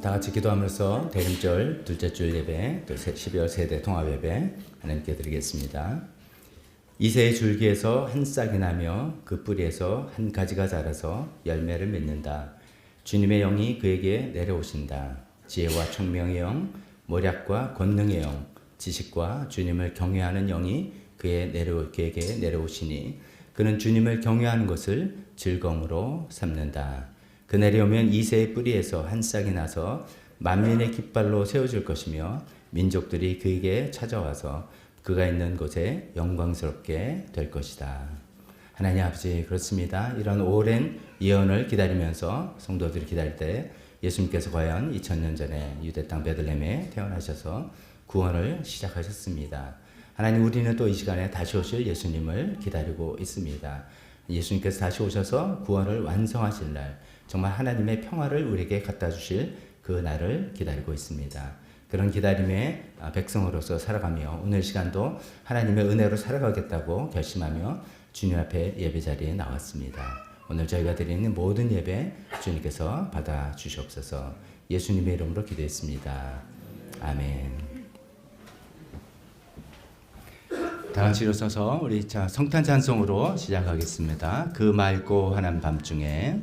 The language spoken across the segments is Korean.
다 같이 기도하면서 대림절 둘째 줄 예배, 또 12월 세대 통합 예배 하나님께 드리겠습니다. 이새의 줄기에서 한 싹이 나며 그 뿌리에서 한 가지가 자라서 열매를 맺는다. 주님의 영이 그에게 내려오신다. 지혜와 총명의 영, 모략과 권능의 영, 지식과 주님을 경외하는 영이 그에게 내려오시니 그는 주님을 경외하는 것을 즐거움으로 삼는다. 그 내려오면 이새의 뿌리에서 한 싹이 나서 만민의 깃발로 세워질 것이며 민족들이 그에게 찾아와서 그가 있는 곳에 영광스럽게 될 것이다. 하나님 아버지, 그렇습니다. 이런 오랜 예언을 기다리면서 성도들이 기다릴 때 예수님께서 과연 2000년 전에 유대 땅 베들레헴에 태어나셔서 구원을 시작하셨습니다. 하나님, 우리는 또 이 시간에 다시 오실 예수님을 기다리고 있습니다. 예수님께서 다시 오셔서 구원을 완성하실 날, 정말 하나님의 평화를 우리에게 갖다 주실 그 날을 기다리고 있습니다. 그런 기다림의 백성으로서 살아가며 오늘 시간도 하나님의 은혜로 살아가겠다고 결심하며 주님 앞에 예배 자리에 나왔습니다. 오늘 저희가 드리는 모든 예배 주님께서 받아 주시옵소서. 예수님의 이름으로 기도했습니다. 아멘. 다 같이 일어서서 우리 성탄 찬송으로 시작하겠습니다. 그 맑고 환한 밤중에.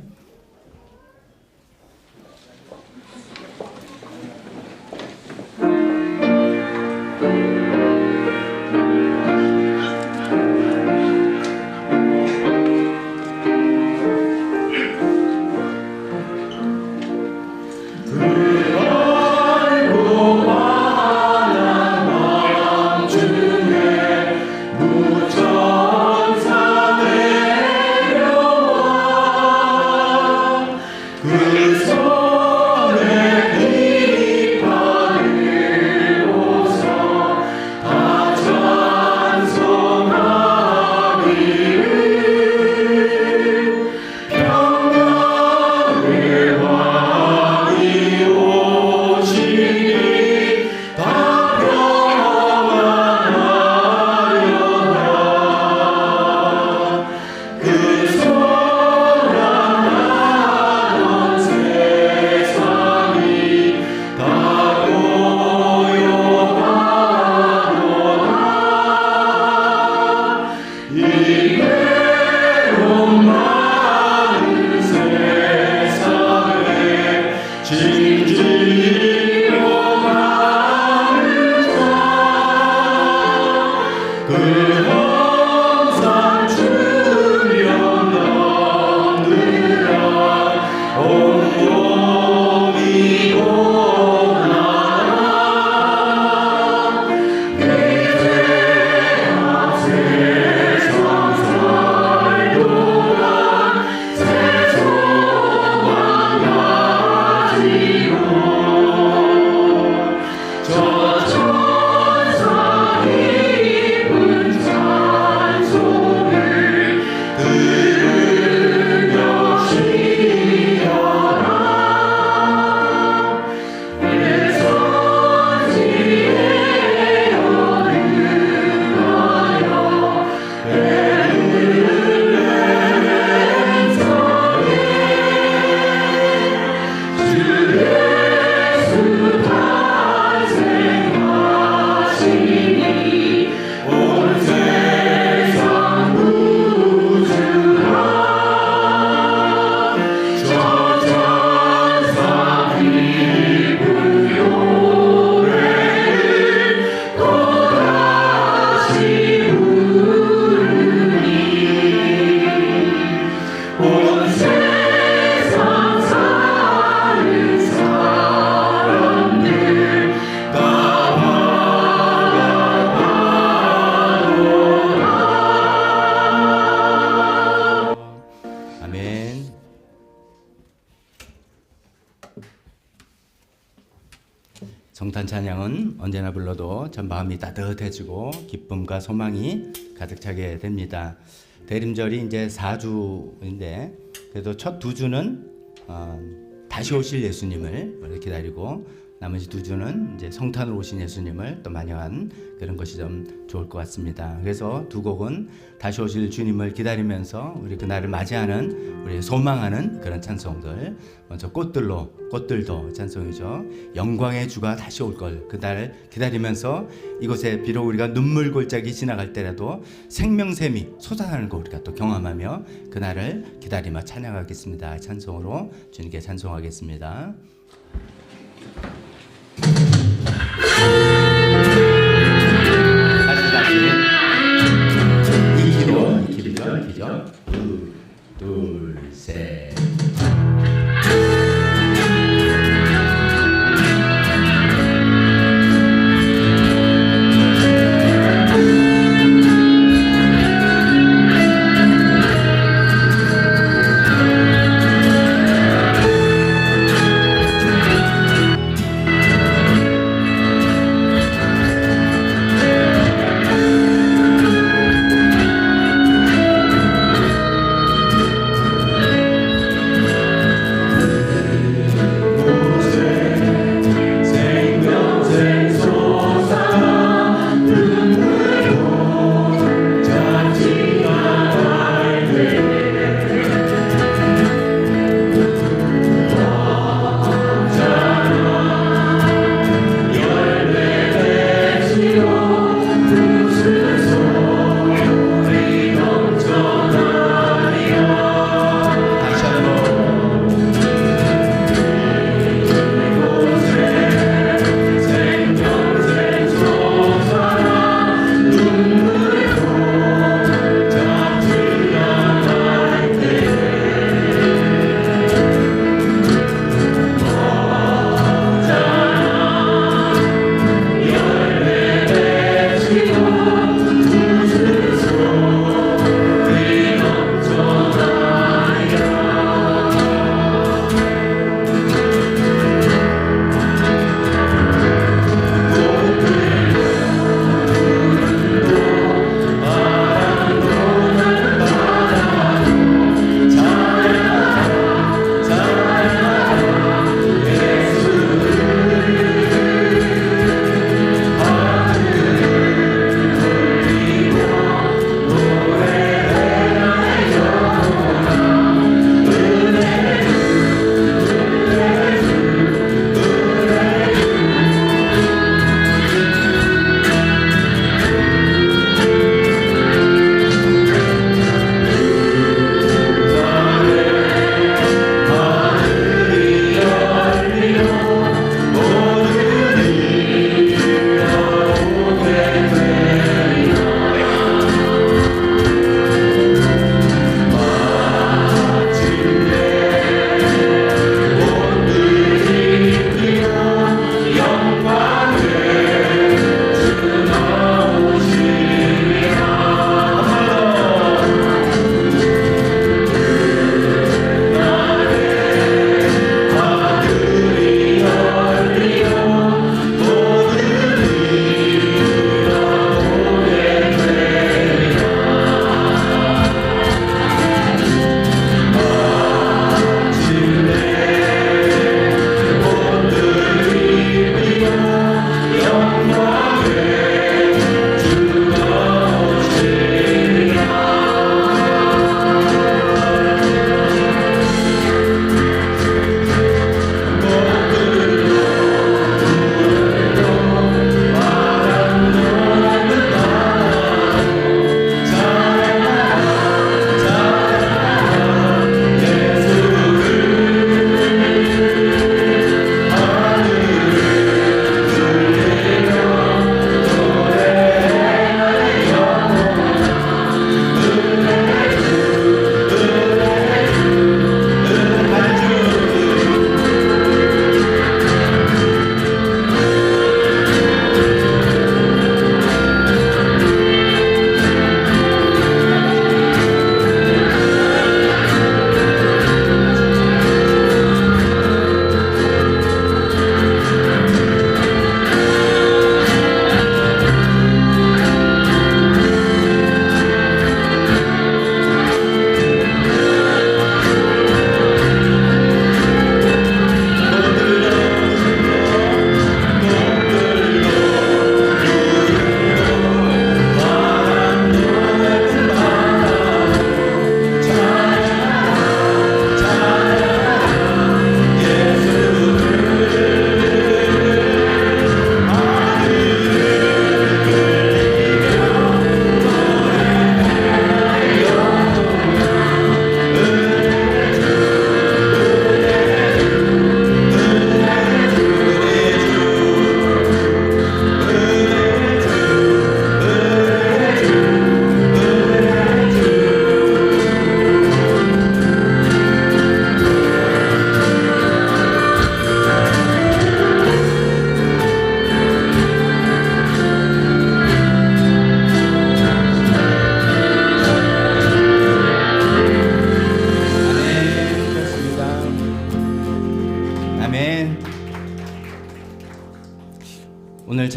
성탄 찬양은 언제나 불러도 전 마음이 따뜻해지고 기쁨과 소망이 가득 차게 됩니다. 대림절이 이제 4주인데 그래도 첫 2주는 다시 오실 예수님을 기다리고 나머지 2주는 이제 성탄으로 오신 예수님을 또 만영한 그런 것이 좀 좋을 것 같습니다. 그래서 2곡은 다시 오실 주님을 기다리면서 우리 그날을 맞이하는, 우리 소망하는 그런 찬송들. 먼저 꽃들도 찬송이죠. 영광의 주가 다시 올 걸, 그날 기다리면서 이곳에 비록 우리가 눈물 골짜기 지나갈 때라도 생명샘이 솟아나는 거 우리가 또 경험하며 그날을 기다리며 찬양하겠습니다. 찬송으로 주님께 찬송하겠습니다. 다시 이 키죠. 둘, 셋.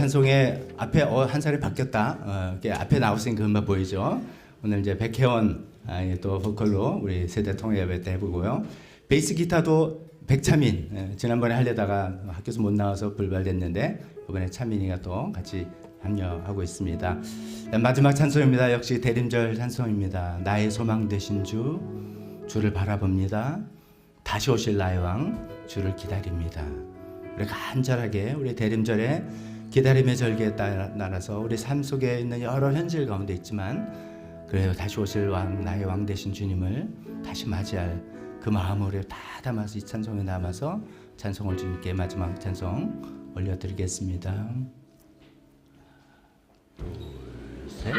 찬송의 앞에 한 살이 바뀌었다. 이게 앞에 나오신 그것만 보이죠. 오늘 이제 백혜원 또 보컬로 우리 세대 통합 예배 때 해보고요. 베이스 기타도 백차민 지난번에 하려다가 학교에서 못 나와서 불발됐는데 이번에 차민이가 또 같이 합류하고 있습니다. 마지막 찬송입니다. 역시 대림절 찬송입니다. 나의 소망 되신 주, 주를 바라봅니다. 다시 오실 나의 왕, 주를 기다립니다. 우리 간절하게 우리 대림절에 기다림의 절기에 따라서 우리 삶 속에 있는 여러 현실 가운데 있지만 그래요, 다시 오실 왕, 나의 왕 되신 주님을 다시 맞이할 그 마음으로 다 담아서 이 찬송에 남아서 찬송을 주님께 마지막 찬송 올려드리겠습니다. 둘, 셋.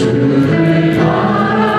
주를 바라봅니다.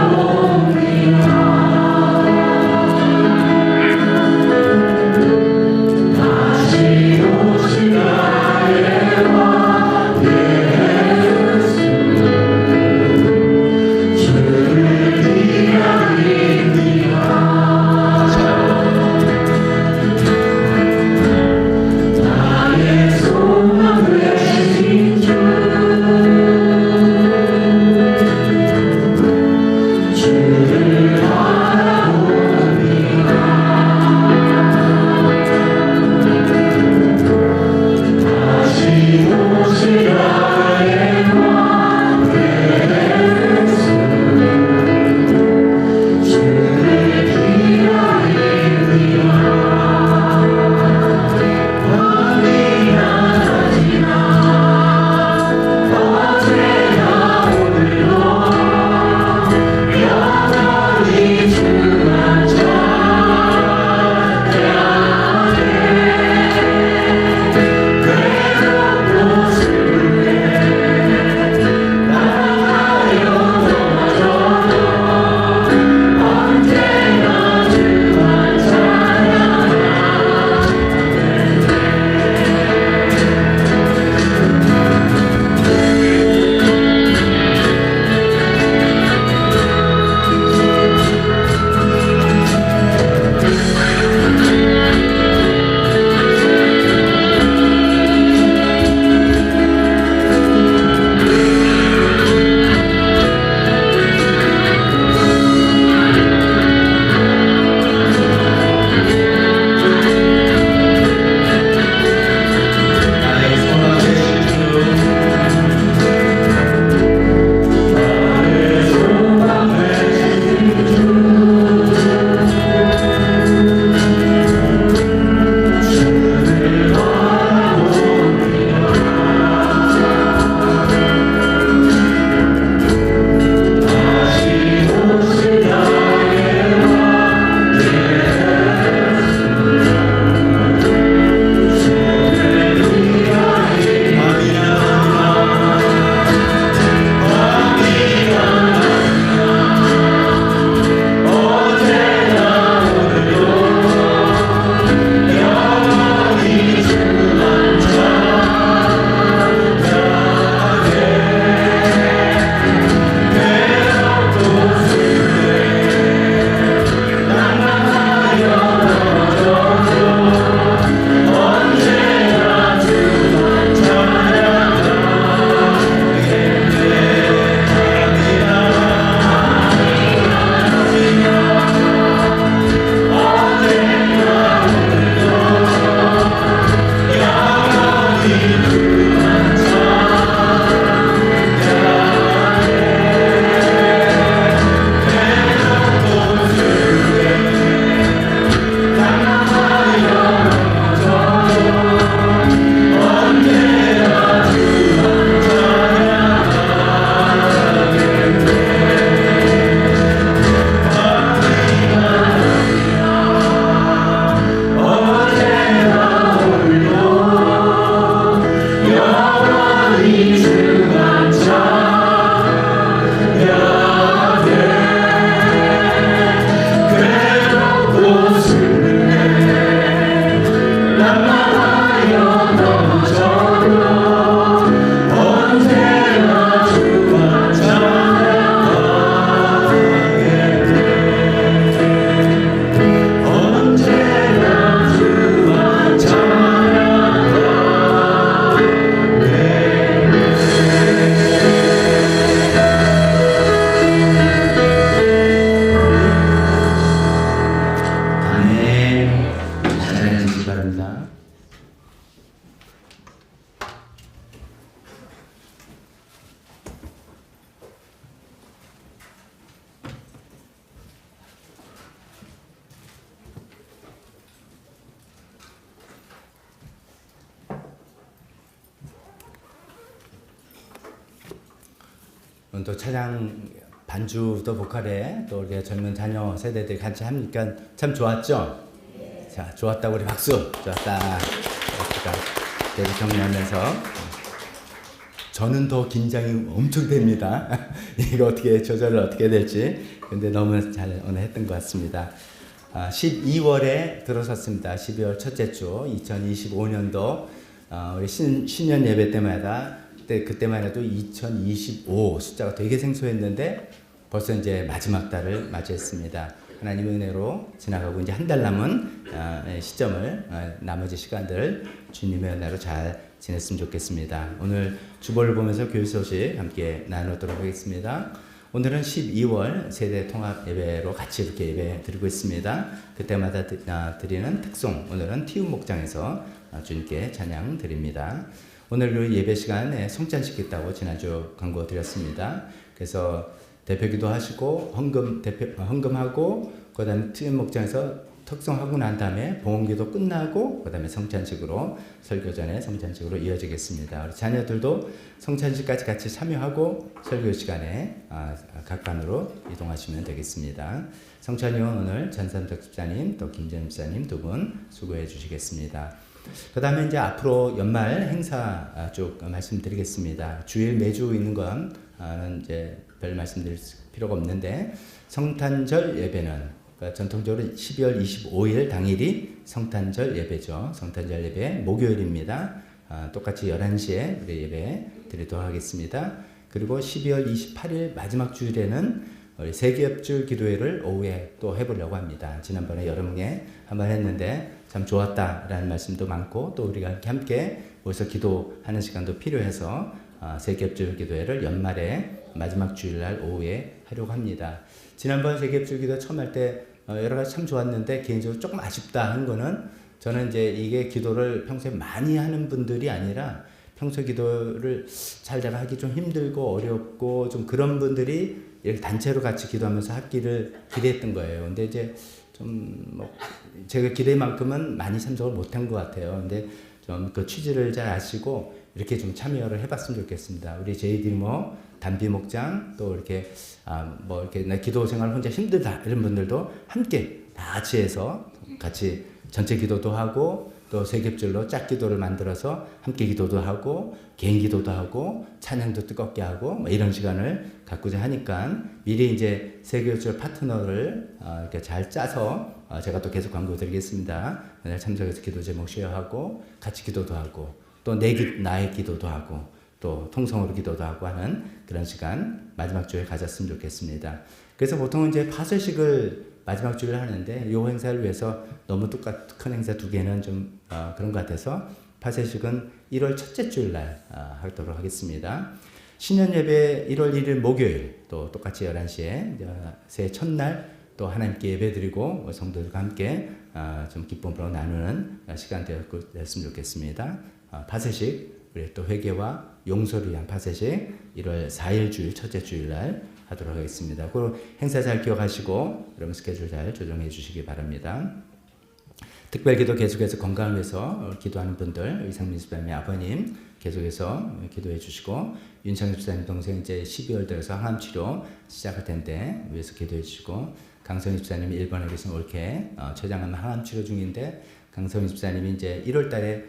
또 찬양 반주도 보컬에 또 우리 젊은 자녀 세대들이 같이 하니까 참 좋았죠? 네. 자, 좋았다고 우리 박수. 좋았다. 계속 정리하면서 저는 더 긴장이 엄청 됩니다. 이거 어떻게 조절을 어떻게 될지. 근데 너무 잘 오늘 했던 것 같습니다. 12월에 들어섰습니다. 12월 첫째 주 2025년도 우리 신년 예배 때마다 그때만 해도 2025 숫자가 되게 생소했는데 벌써 이제 마지막 달을 맞이했습니다. 하나님의 은혜로 지나가고 이제 한 달 남은 시점을 나머지 시간들 주님의 은혜로 잘 지냈으면 좋겠습니다. 오늘 주보를 보면서 교회 소식 함께 나누도록 하겠습니다. 오늘은 12월 세대 통합 예배로 같이 이렇게 예배 드리고 있습니다. 그때마다 드리는 특송, 오늘은 티움 목장에서 주님께 찬양 드립니다. 오늘 예배 시간에 성찬식 있다고 지난주 광고 드렸습니다. 그래서 대표기도 하시고 헌금하고 그다음에 티움 목장에서 특송하고 난 다음에 봉헌기도 끝나고 그다음에 성찬식으로 설교 전에 성찬식으로 이어지겠습니다. 우리 자녀들도 성찬식까지 같이 참여하고 설교 시간에 각관으로 이동하시면 되겠습니다. 성찬이원 오늘 전삼덕 집사님 또 김재현 집사님 두 분 수고해 주시겠습니다. 그 다음에 이제 앞으로 연말 행사 쭉 말씀드리겠습니다. 주일 매주 있는 건 이제 별 말씀드릴 필요가 없는데 성탄절 예배는 그러니까 전통적으로 12월 25일 당일이 성탄절 예배죠. 성탄절 예배 목요일입니다. 똑같이 11시에 우리 예배 드리도록 하겠습니다. 그리고 12월 28일 마지막 주일에는 우리 세기업줄 기도회를 오후에 또 해보려고 합니다. 지난번에 여름에 한번 했는데 참 좋았다라는 말씀도 많고 또 우리가 함께 모여서 기도하는 시간도 필요해서 세기업줄 기도회를 연말에 마지막 주일날 오후에 하려고 합니다. 지난번 세기업줄 기도 처음 할 때 여러 가지 참 좋았는데 개인적으로 조금 아쉽다 한 거는 저는 이제 이게 기도를 평소에 많이 하는 분들이 아니라 평소 기도를 잘 하기 좀 힘들고 어렵고 좀 그런 분들이 이렇게 단체로 같이 기도하면서 하기를 기대했던 거예요. 근데 이제 좀 뭐 제가 기대만큼은 많이 참석을 못한 것 같아요. 근데 좀 그 취지를 잘 아시고 이렇게 좀 참여를 해봤으면 좋겠습니다. 우리 제이디모 단비 목장 또 이렇게 뭐 이렇게 나 기도 생활 혼자 힘들다 이런 분들도 함께 다 같이 해서 같이 전체 기도도 하고 또 세겹줄로 짝 기도를 만들어서 함께 기도도 하고 개인 기도도 하고 찬양도 뜨겁게 하고 뭐 이런 시간을 갖고자 하니까 미리 이제 세겹줄 파트너를 이렇게 잘 짜서 제가 또 계속 광고 드리겠습니다. 참석해서 기도 제목 쉐어하고 같이 기도도 하고 또 나의 기도도 하고 또 통성으로 기도도 하고 하는 그런 시간 마지막 주에 가졌으면 좋겠습니다. 그래서 보통 이제 파쇄식을 마지막 주일 하는데 이 행사를 위해서 너무 큰 행사 두 개는 좀 그런 것 같아서 파쇄식은 1월 첫째 주일 날 하도록 하겠습니다. 신년 예배 1월 1일 목요일 또 똑같이 11시에 새해 첫날 또 하나님께 예배 드리고 성도들과 함께 좀 기쁨으로 나누는 시간 되었으면 좋겠습니다. 파쇄식 우리 또 회개와 용서를 위한 파쇄식 1월 4일 주일 첫째 주일 날 하도록 하겠습니다. 그 행사 잘 기억하시고 여러분 스케줄 잘 조정해 주시기 바랍니다. 특별기도 계속해서 건강을 위해서 기도하는 분들 이상민 집사님의 아버님 계속해서 기도해 주시고 윤창희 집사님 동생 이제 12월 들어서 항암 치료 시작할 텐데 위해서 기도해 주시고 강성희 집사님이 일본에 계신 올케 췌장암 항암 치료 중인데 강성희 집사님이 이제 1월 달에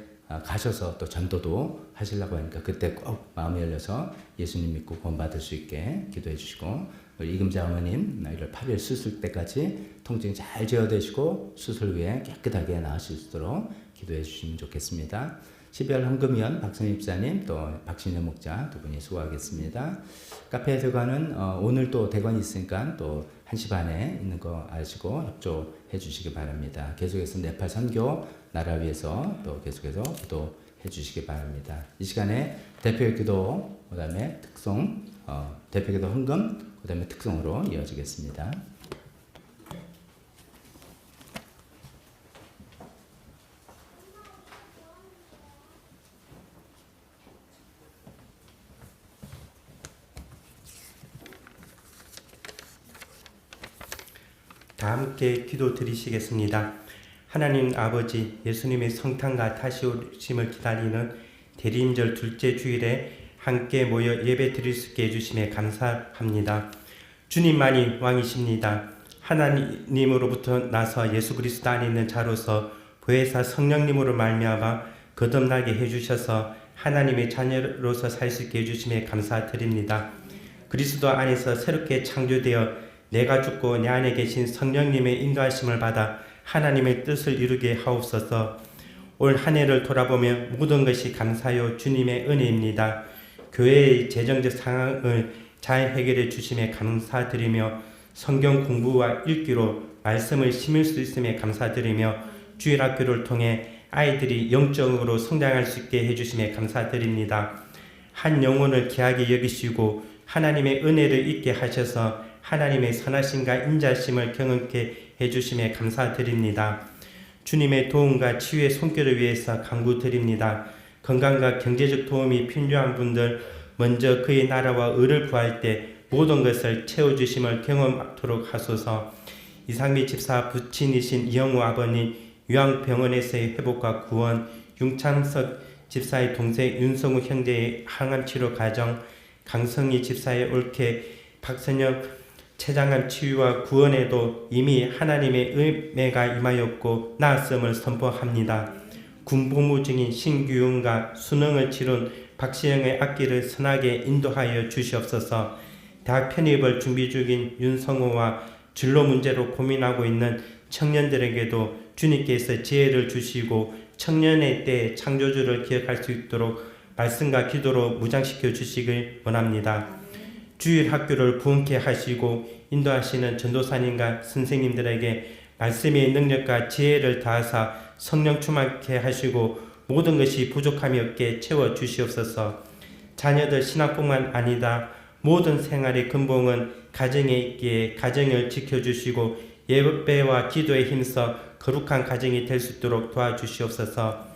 가셔서 또 전도도 하시려고 하니까 그때 꼭 마음이 열려서 예수님 믿고 구원받을 수 있게 기도해 주시고 우리 이금자 어머님 이를 8일 수술 때까지 통증이 잘 제어되시고 수술 후에 깨끗하게 나으실 수 있도록 기도해 주시면 좋겠습니다. 12월 헌금위원 박선희 집사님 또 박신혜 목자 두 분이 수고하겠습니다. 카페 대관은 오늘 또 대관이 있으니까 또 1시 반에 있는 거 아시고 협조해 주시기 바랍니다. 계속해서 네팔 선교 나라 위해서 또 계속해서 기도해 주시기 바랍니다. 이 시간에 대표 기도 그다음에 특송 대표 기도 헌금 그다음에 특송으로 이어지겠습니다. 다 함께 기도 드리시겠습니다. 하나님 아버지, 예수님의 성탄과 다시 오심을 기다리는 대림절 둘째 주일에 함께 모여 예배 드릴 수 있게 해주심에 감사합니다. 주님만이 왕이십니다. 하나님으로부터 나서 예수 그리스도 안에 있는 자로서 보혜사 성령님으로 말미암아 거듭나게 해주셔서 하나님의 자녀로서 살 수 있게 해주심에 감사드립니다. 그리스도 안에서 새롭게 창조되어 내가 죽고 내 안에 계신 성령님의 인도하심을 받아 하나님의 뜻을 이루게 하옵소서. 올 한 해를 돌아보며 모든 것이 감사요 주님의 은혜입니다. 교회의 재정적 상황을 잘 해결해 주심에 감사드리며 성경 공부와 읽기로 말씀을 심을 수 있음에 감사드리며 주일학교를 통해 아이들이 영적으로 성장할 수 있게 해주심에 감사드립니다. 한 영혼을 귀하게 여기시고 하나님의 은혜를 잊게 하셔서 하나님의 선하심과 인자심을 경험케 해주심에 감사드립니다. 주님의 도움과 치유의 손길을 위해서 간구드립니다. 건강과 경제적 도움이 필요한 분들 먼저 그의 나라와 의를 구할 때 모든 것을 채워주심을 경험하도록 하소서. 이상미 집사 부친이신 이영우 아버님 요양병원에서의 회복과 구원, 윤창석 집사의 동생 윤성우 형제의 항암치료 과정, 강성희 집사의 올케, 박선영 췌장암 치유와 구원에도 이미 하나님의 은혜가 임하였고 나았음을 선포합니다. 군복무 중인 신규훈과 수능을 치룬 박시영의 악기를 선하게 인도하여 주시옵소서. 대학 편입을 준비 중인 윤성호와 진로 문제로 고민하고 있는 청년들에게도 주님께서 지혜를 주시고 청년의 때 창조주를 기억할 수 있도록 말씀과 기도로 무장시켜 주시길 원합니다. 주일 학교를 부흥케 하시고 인도하시는 전도사님과 선생님들에게 말씀의 능력과 지혜를 다하사 성령 충만케 하시고 모든 것이 부족함이 없게 채워 주시옵소서. 자녀들 신학뿐만 아니다 모든 생활의 근본은 가정에 있기에 가정을 지켜주시고 예배와 기도에 힘써 거룩한 가정이 될 수 있도록 도와주시옵소서.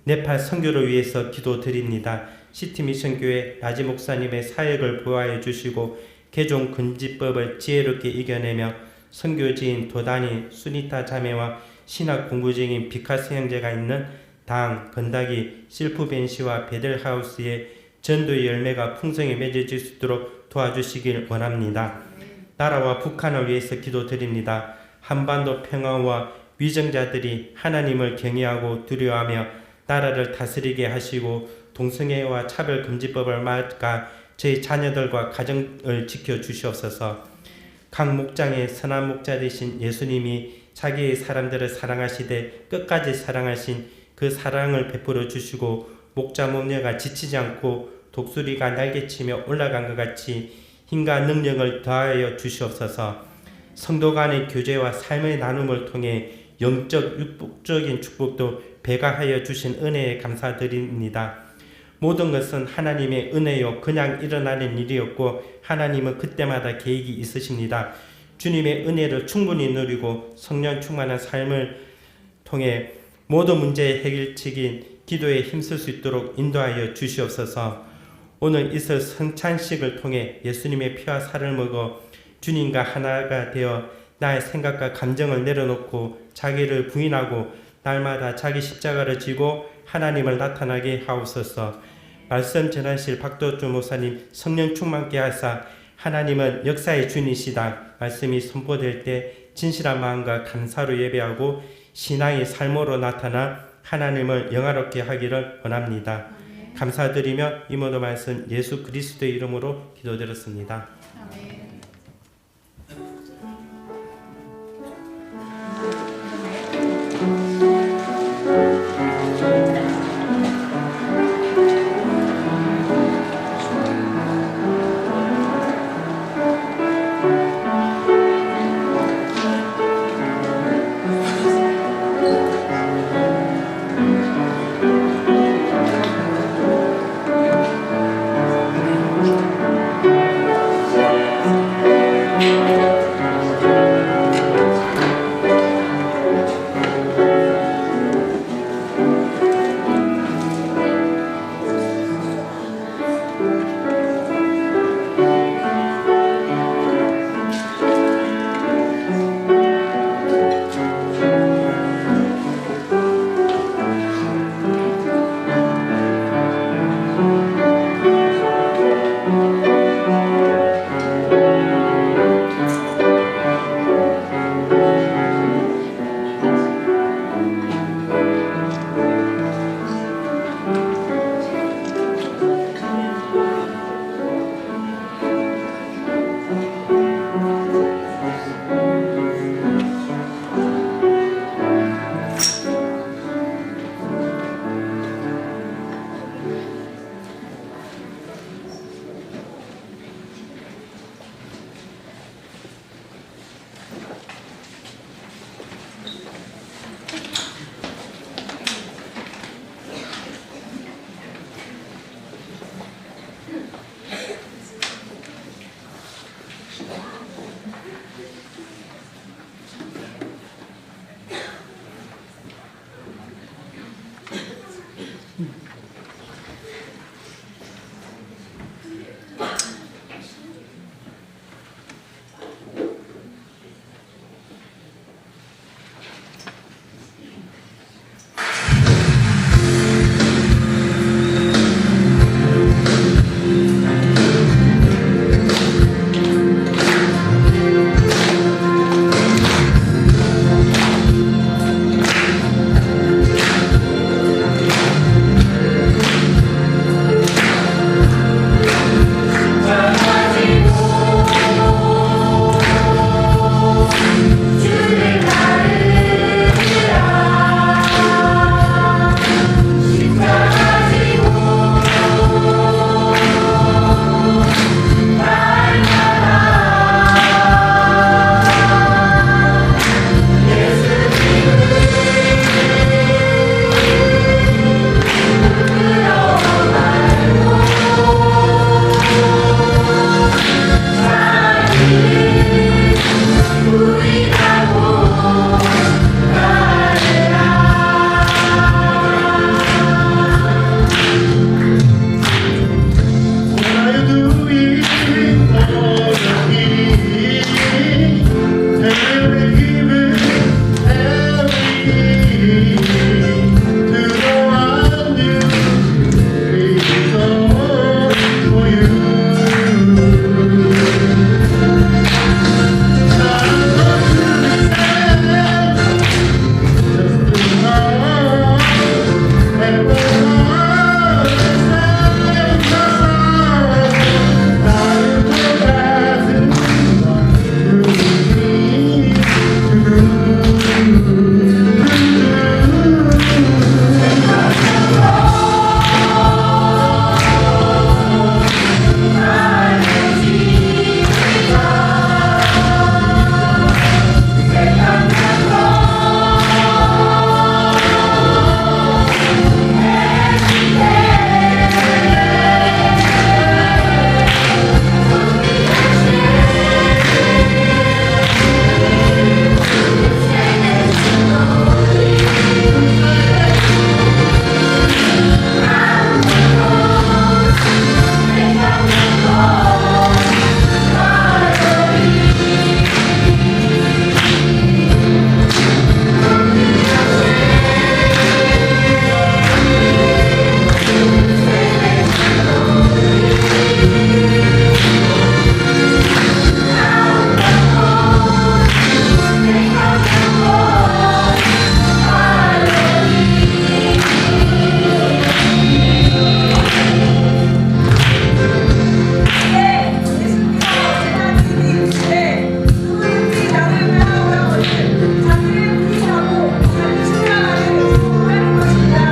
네팔 선교를 위해서 기도드립니다. 시티미션교회 라지 목사님의 사역을 보호하여 주시고 개종 금지법을 지혜롭게 이겨내며 선교지인 도다니 수니타 자매와 신학 공부 중인 비카스 형제가 있는 당, 건다기, 실프벤시와 베델하우스의 전도의 열매가 풍성히 맺어질 수 있도록 도와주시길 원합니다. 나라와 북한을 위해서 기도드립니다. 한반도 평화와 위정자들이 하나님을 경외하고 두려워하며 나라를 다스리게 하시고 동성애와 차별금지법을 막아 저희 자녀들과 가정을 지켜주시옵소서. 각 목장의 선한 목자 되신 예수님이 자기의 사람들을 사랑하시되 끝까지 사랑하신 그 사랑을 베풀어 주시고 목자 몸녀가 지치지 않고 독수리가 날개치며 올라간 것 같이 힘과 능력을 더하여 주시옵소서. 성도 간의 교제와 삶의 나눔을 통해 영적 육적인 축복도 배가하여 주신 은혜에 감사드립니다. 모든 것은 하나님의 은혜요 그냥 일어나는 일이었고 하나님은 그때마다 계획이 있으십니다. 주님의 은혜를 충분히 누리고 성령 충만한 삶을 통해 모든 문제의 해결책인 기도에 힘쓸 수 있도록 인도하여 주시옵소서. 오늘 있을 성찬식을 통해 예수님의 피와 살을 먹어 주님과 하나가 되어 나의 생각과 감정을 내려놓고 자기를 부인하고 날마다 자기 십자가를 지고 하나님을 나타나게 하옵소서. 말씀 전하실 박도주 목사님 성령 충만케 하사 하나님은 역사의 주님이시다 말씀이 선포될 때 진실한 마음과 감사로 예배하고 신앙의 삶으로 나타나 하나님을 영화롭게 하기를 원합니다. 감사드리며 이 모든 말씀 예수 그리스도의 이름으로 기도드렸습니다. 자신을 부인하고 자기 신앙을 고백하는 것입니다.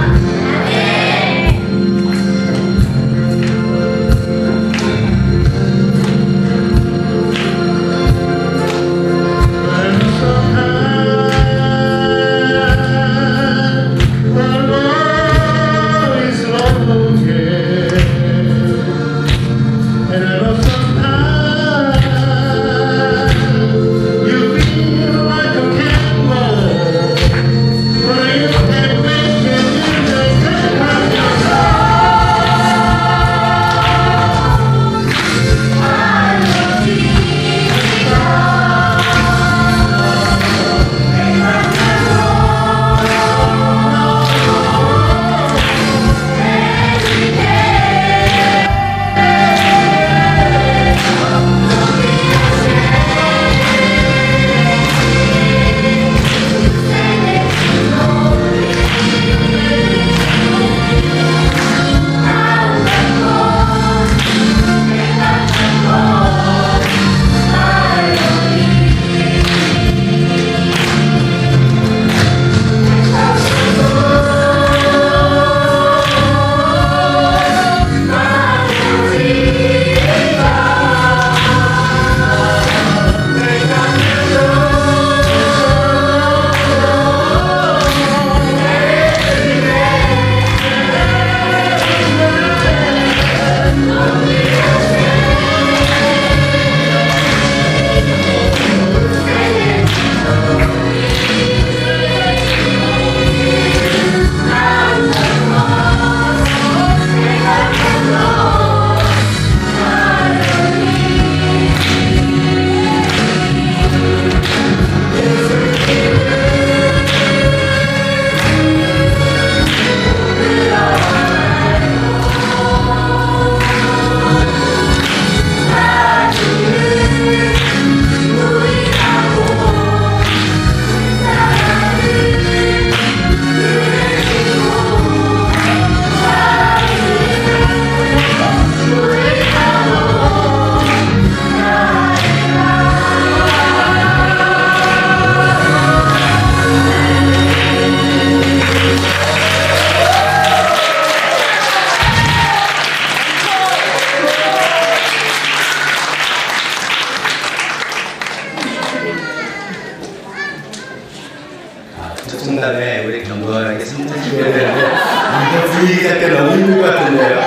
청담에 우리 경건하게 성탄식을 되는데 이거 분위기 잡기 너무 힘들 것 같은데요.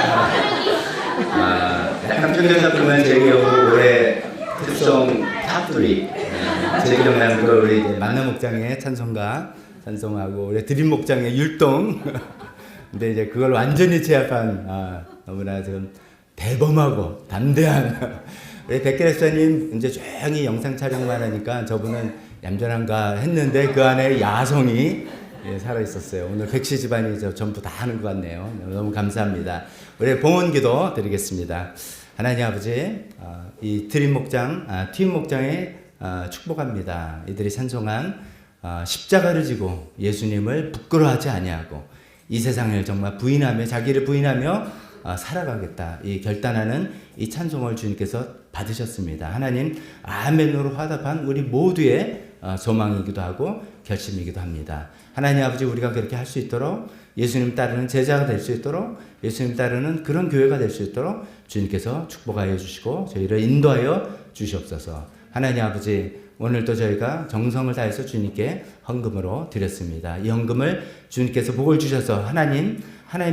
약간 평균적 보면 제 기억으로 올해 특성 탑3 제 기억나는 거 우리 이제 만남 목장의 찬송하고 올해 드림 목장의 율동 근데 이제 그걸 완전히 제압한 너무나 좀 대범하고 담대한 우리 백길 목사님 이제 조용히 영상 촬영만 하니까 저분은 얌전한가 했는데 그 안에 야성이 살아 있었어요. 오늘 백시 집안이 전부 다 하는 것 같네요. 너무 감사합니다. 우리 봉헌기도 드리겠습니다. 하나님 아버지, 이 드림 목장, TU 목장에 축복합니다. 이들이 찬송한 십자가를 지고 예수님을 부끄러워하지 아니하고 이 세상을 정말 부인하며 자기를 부인하며 살아가겠다. 이 결단하는 이 찬송을 주님께서 받으셨습니다. 하나님 아멘으로 화답한 우리 모두의 소망이기도 하고 결심이기도 합니다. 하나님 아버지 우리가 그렇게 할 수 있도록 예수님 따르는 제자가 될 수 있도록 예수님 따르는 그런 교회가 될 수 있도록 주님께서 축복하여 주시고 저희를 인도하여 주시옵소서. 하나님 아버지 오늘도 저희가 정성을 다해서 주님께 헌금으로 드렸습니다. 이 헌금을 주님께서 복을 주셔서 하나님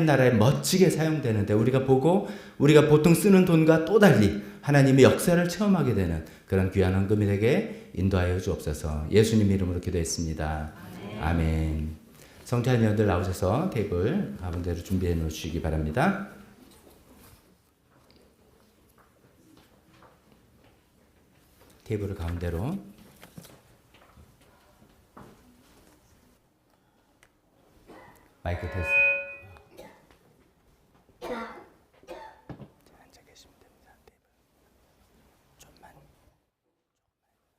나라에 멋지게 사용되는데 우리가 보통 쓰는 돈과 또 달리 하나님의 역사를 체험하게 되는 그런 귀한 헌금이 되게 인도하여 주옵소서. 예수님 이름으로 기도했습니다. 아멘. 성찬위원들 나오셔서 테이블 가운데로 준비해 놓으시기 바랍니다. 테이블을 가운데로. 마이크 테스트. 앉아 계시면 됩니다. 테이블. 좀만.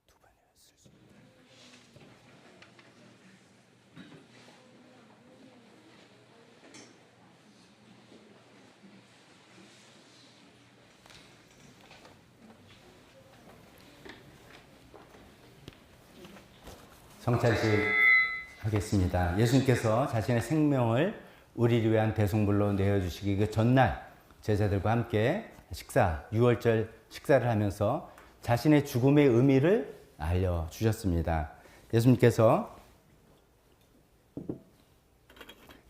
두 번에 쓸 수 있다. 성찬식 하겠습니다. 예수님께서 자신의 생명을 우리를 위한 대속물로 내어주시기 그 전날 제자들과 함께 유월절 식사를 하면서 자신의 죽음의 의미를 알려주셨습니다. 예수님께서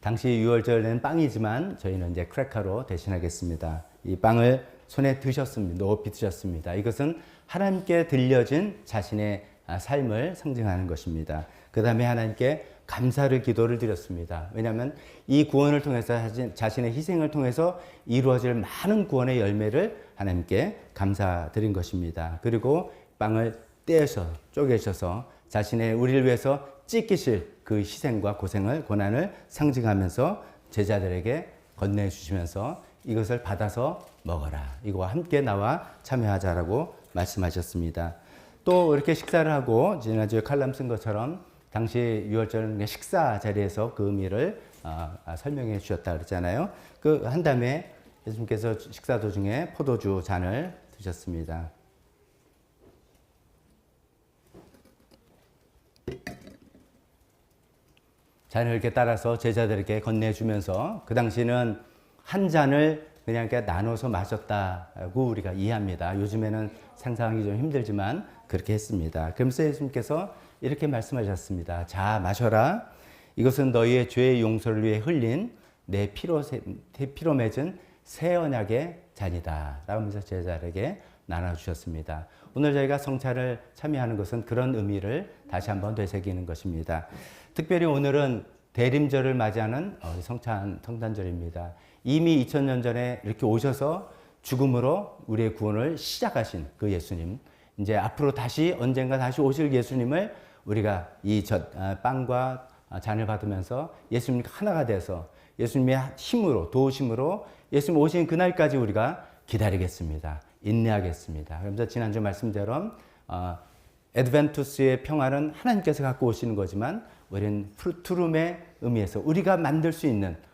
당시 유월절에는 빵이지만 저희는 이제 크래커로 대신하겠습니다. 이 빵을 손에 드셨습니다. 높이 드셨습니다. 이것은 하나님께 들려진 자신의 삶을 상징하는 것입니다. 그 다음에 하나님께 감사를 기도를 드렸습니다. 왜냐하면 이 구원을 통해서 자신의 희생을 통해서 이루어질 많은 구원의 열매를 하나님께 감사드린 것입니다. 그리고 빵을 떼어서 쪼개셔서 자신의 우리를 위해서 찢기실 그 희생과 고난을 상징하면서 제자들에게 건네주시면서 이것을 받아서 먹어라. 이거와 함께 나와 참여하자라고 말씀하셨습니다. 또 이렇게 식사를 하고 지난주에 칼럼 쓴 것처럼 당시 유월절은 식사 자리에서 그 의미를 설명해 주셨다 그랬잖아요. 그 한 다음에 예수님께서 식사 도중에 포도주 잔을 드셨습니다. 잔을 이렇게 따라서 제자들에게 건네주면서 그 당시는 한 잔을 그냥 이렇게 나눠서 마셨다고 우리가 이해합니다. 요즘에는 상상하기 좀 힘들지만 그렇게 했습니다. 그러면서 예수님께서 이렇게 말씀하셨습니다. 자, 마셔라. 이것은 너희의 죄의 용서를 위해 흘린 내 피로 맺은 새 언약의 잔이다. 라고 하면서 제자들에게 나눠주셨습니다. 오늘 저희가 성찬을 참여하는 것은 그런 의미를 다시 한번 되새기는 것입니다. 특별히 오늘은 대림절을 맞이하는 성탄절입니다. 이미 2000년 전에 이렇게 오셔서 죽음으로 우리의 구원을 시작하신 그 예수님, 이제 앞으로 언젠가 다시 오실 예수님을 우리가 이 빵과 잔을 받으면서 예수님과 하나가 돼서 예수님의 힘으로, 도우심으로 예수님 오신 그날까지 우리가 기다리겠습니다. 인내하겠습니다. 그러면서 지난주 말씀대로 에드벤투스의 평화는 하나님께서 갖고 오시는 거지만 우리는 투룸의 의미에서 우리가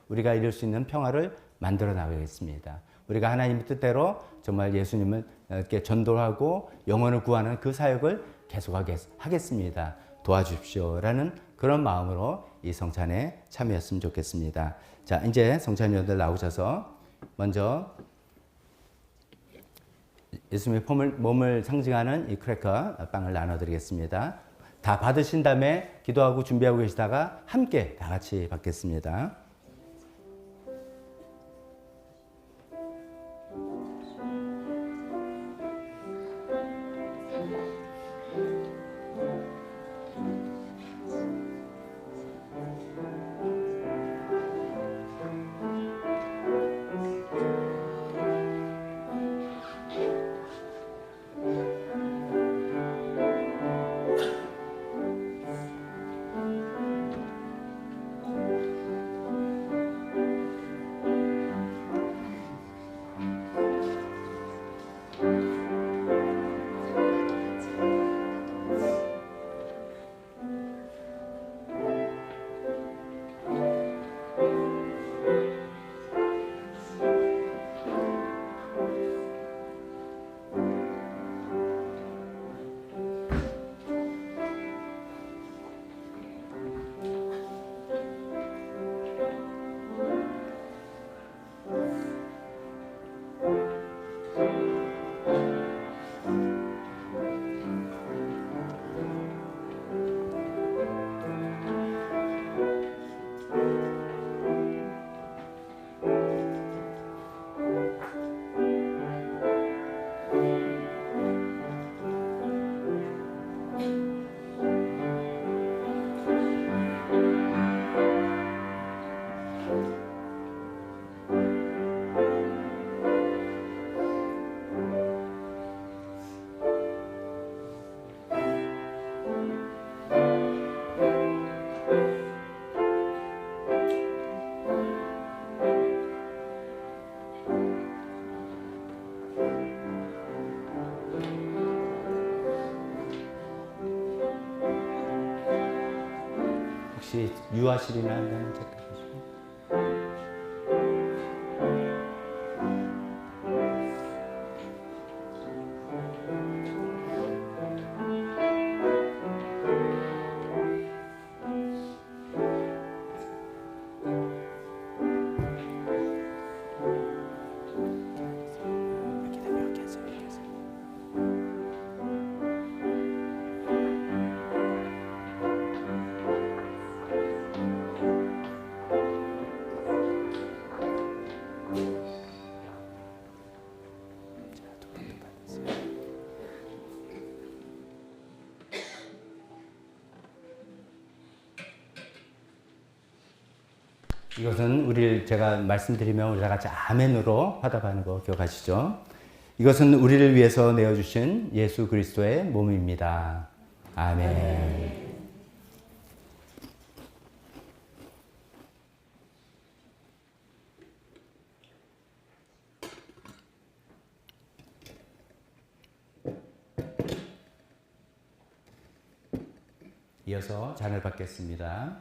우리가 이룰 수 있는 평화를 만들어 나가겠습니다. 우리가 하나님의 뜻대로 정말 예수님을 이렇게 전도하고 영혼을 구하는 그 사역을 계속하겠습니다. 도와주십시오라는 그런 마음으로 이 성찬에 참여했으면 좋겠습니다. 자, 이제 성찬위원들 나오셔서 먼저 예수님의 몸을 상징하는 이 크래커 빵을 나눠드리겠습니다. 다 받으신 다음에 기도하고 준비하고 계시다가 함께 다 같이 받겠습니다. 혹시 유아실이나 한다는 착각하시고 이것은 우리를 제가 말씀드리면 우리 다 같이 아멘으로 화답하는 거 기억하시죠? 이것은 우리를 위해서 내어주신 예수 그리스도의 몸입니다. 아멘. 이어서 잔을 받겠습니다.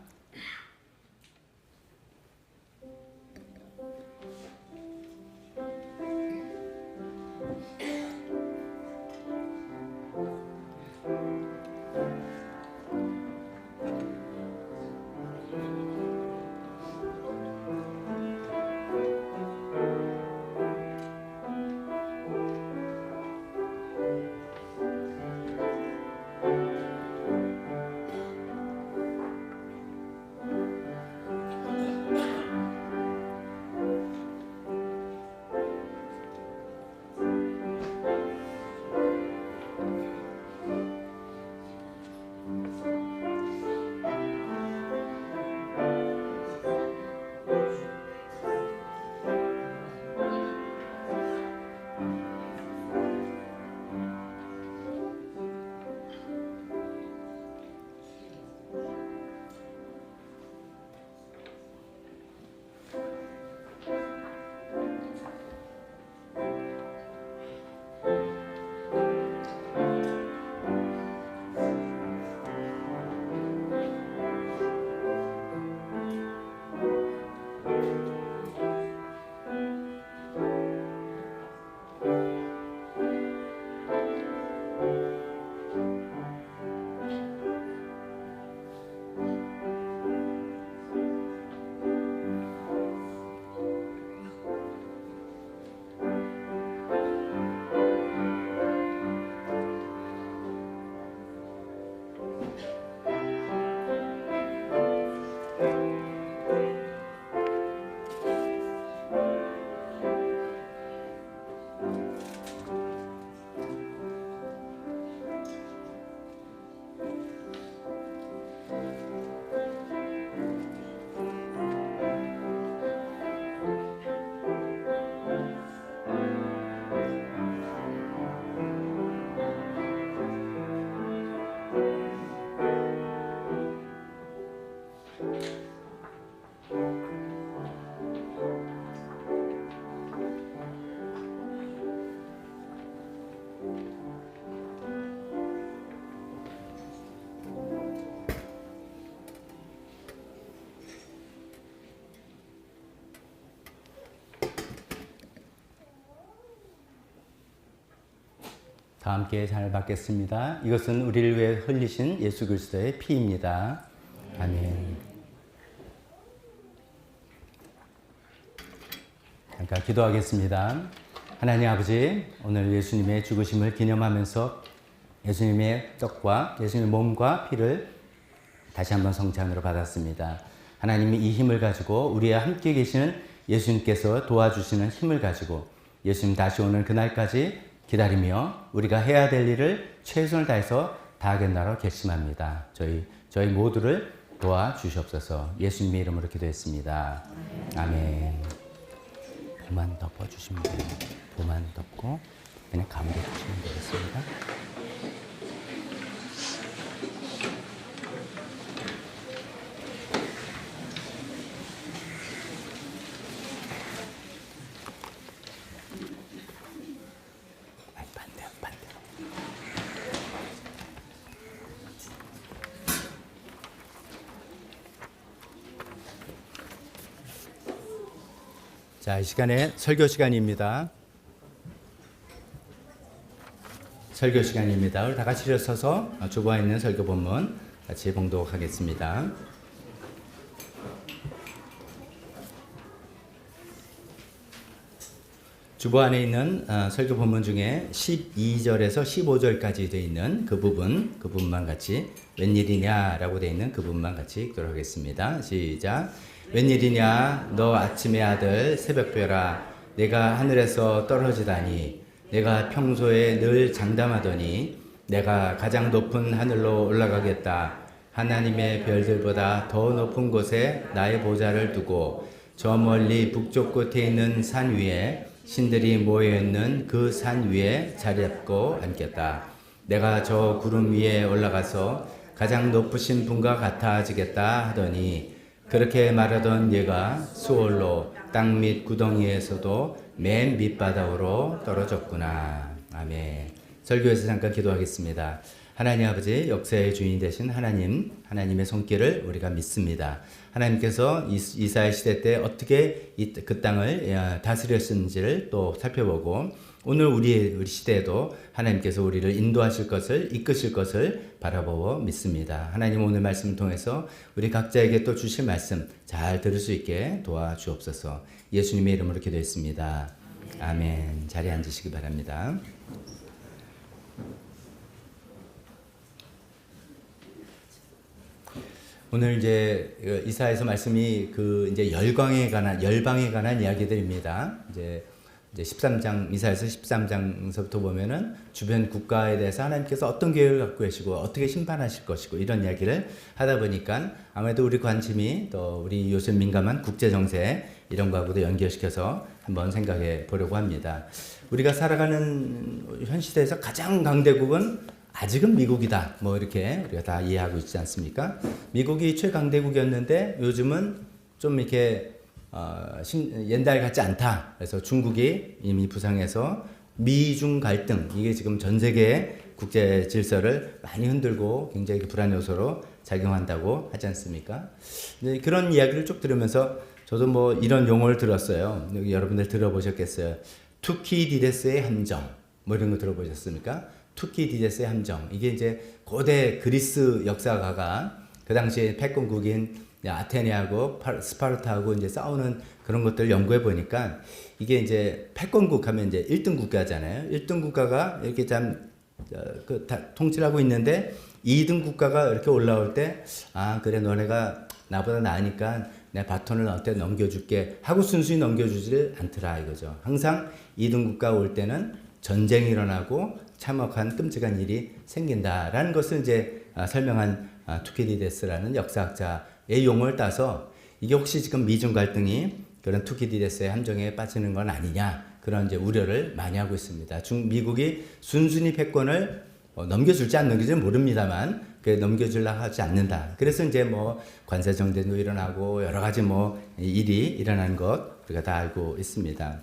다 함께 잔을 받겠습니다. 이것은 우리를 위해 흘리신 예수 그리스도의 피입니다. 아멘. 잠깐 기도하겠습니다. 하나님 아버지, 오늘 예수님의 죽으심을 기념하면서 예수님의 떡과 예수님의 몸과 피를 다시 한번 성찬으로 받았습니다. 하나님이 이 힘을 가지고 우리와 함께 계시는 예수님께서 도와주시는 힘을 가지고 예수님 다시 오는 그날까지 기다리며 우리가 해야 될 일을 최선을 다해서 다하겠나로 결심합니다. 저희 모두를 도와주시옵소서. 예수님의 이름으로 기도했습니다. 아멘. 보만 덮어주시면 돼요. 보만 덮고 그냥 가운데 주시면 되겠습니다. 자, 이 시간에 설교 시간입니다. 설교 시간입니다. 우리 다 같이 일어서서 주보에 있는 설교 본문 같이 봉독하겠습니다. 주보 안에 있는 설교 본문 중에 12절에서 15절까지 되어 있는 그 부분만 같이 웬일이냐라고 되어 있는 그 부분만 같이 읽도록 하겠습니다. 시작. 웬일이냐 너 아침의 아들 새벽별아 내가 하늘에서 떨어지다니 내가 평소에 늘 장담하더니 내가 가장 높은 하늘로 올라가겠다 하나님의 별들보다 더 높은 곳에 나의 보좌를 두고 저 멀리 북쪽 끝에 있는 산 위에 신들이 모여있는 그 산 위에 자리 잡고 앉겠다. 내가 저 구름 위에 올라가서 가장 높으신 분과 같아지겠다 하더니 그렇게 말하던 얘가 수월로 땅 밑 구덩이에서도 맨 밑바닥으로 떨어졌구나. 아멘. 설교에서 잠깐 기도하겠습니다. 하나님 아버지, 역사의 주인 되신 하나님의 손길을 우리가 믿습니다. 하나님께서 이사야 시대 때 어떻게 그 땅을 다스렸는지를 또 살펴보고 오늘 우리 시대에도 하나님께서 우리를 인도하실 것을 이끄실 것을 바라보고 믿습니다. 하나님 오늘 말씀을 통해서 우리 각자에게 또 주실 말씀 잘 들을 수 있게 도와주옵소서. 예수님의 이름으로 기도했습니다. 아멘. 자리에 앉으시기 바랍니다. 오늘 이제 이사야서 말씀이 이제 열방에 관한 이야기들입니다. 이제 13장, 이사야서 13장서부터 보면은 주변 국가에 대해서 하나님께서 어떤 계획을 갖고 계시고 어떻게 심판하실 것이고 이런 이야기를 하다 보니까 아무래도 우리 관심이 또 우리 요즘 민감한 국제 정세 이런 거하고도 연결시켜서 한번 생각해 보려고 합니다. 우리가 살아가는 현 시대에서 가장 강대국은 아직은 미국이다. 뭐 이렇게 우리가 다 이해하고 있지 않습니까? 미국이 최강대국이었는데 요즘은 좀 이렇게 옛날 같지 않다. 그래서 중국이 이미 부상해서 미중 갈등, 이게 지금 전 세계의 국제 질서를 많이 흔들고 굉장히 불안 요소로 작용한다고 하지 않습니까? 그런 이야기를 쭉 들으면서 저도 뭐 이런 용어를 들었어요. 여기 여러분들 들어보셨겠어요. 투키디데스의 함정, 뭐 이런 거 들어보셨습니까? 투키디데스의 함정. 이게 이제 고대 그리스 역사가가 그 당시에 패권국인 아테네하고 스파르타하고 이제 싸우는 그런 것들을 연구해 보니까 이게 이제 패권국 하면 이제 1등 국가잖아요. 1등 국가가 이렇게 통치를 하고 있는데 2등 국가가 이렇게 올라올 때, 아, 그래, 너네가 나보다 나으니까 내 바톤을 너한테 넘겨줄게 하고 순순히 넘겨주지를 않더라 이거죠. 항상 2등 국가 올 때는 전쟁이 일어나고 참혹한 끔찍한 일이 생긴다라는 것을 이제 설명한 투키디데스라는 역사학자의 용어를 따서 이게 혹시 지금 미중 갈등이 그런 투키디데스의 함정에 빠지는 건 아니냐 그런 이제 우려를 많이 하고 있습니다. 미국이 순순히 패권을 넘겨줄지 안 넘겨줄지 모릅니다만 넘겨주려고 하지 않는다. 그래서 이제 뭐 관세 정대도 일어나고 여러 가지 뭐 일이 일어난 것 우리가 다 알고 있습니다.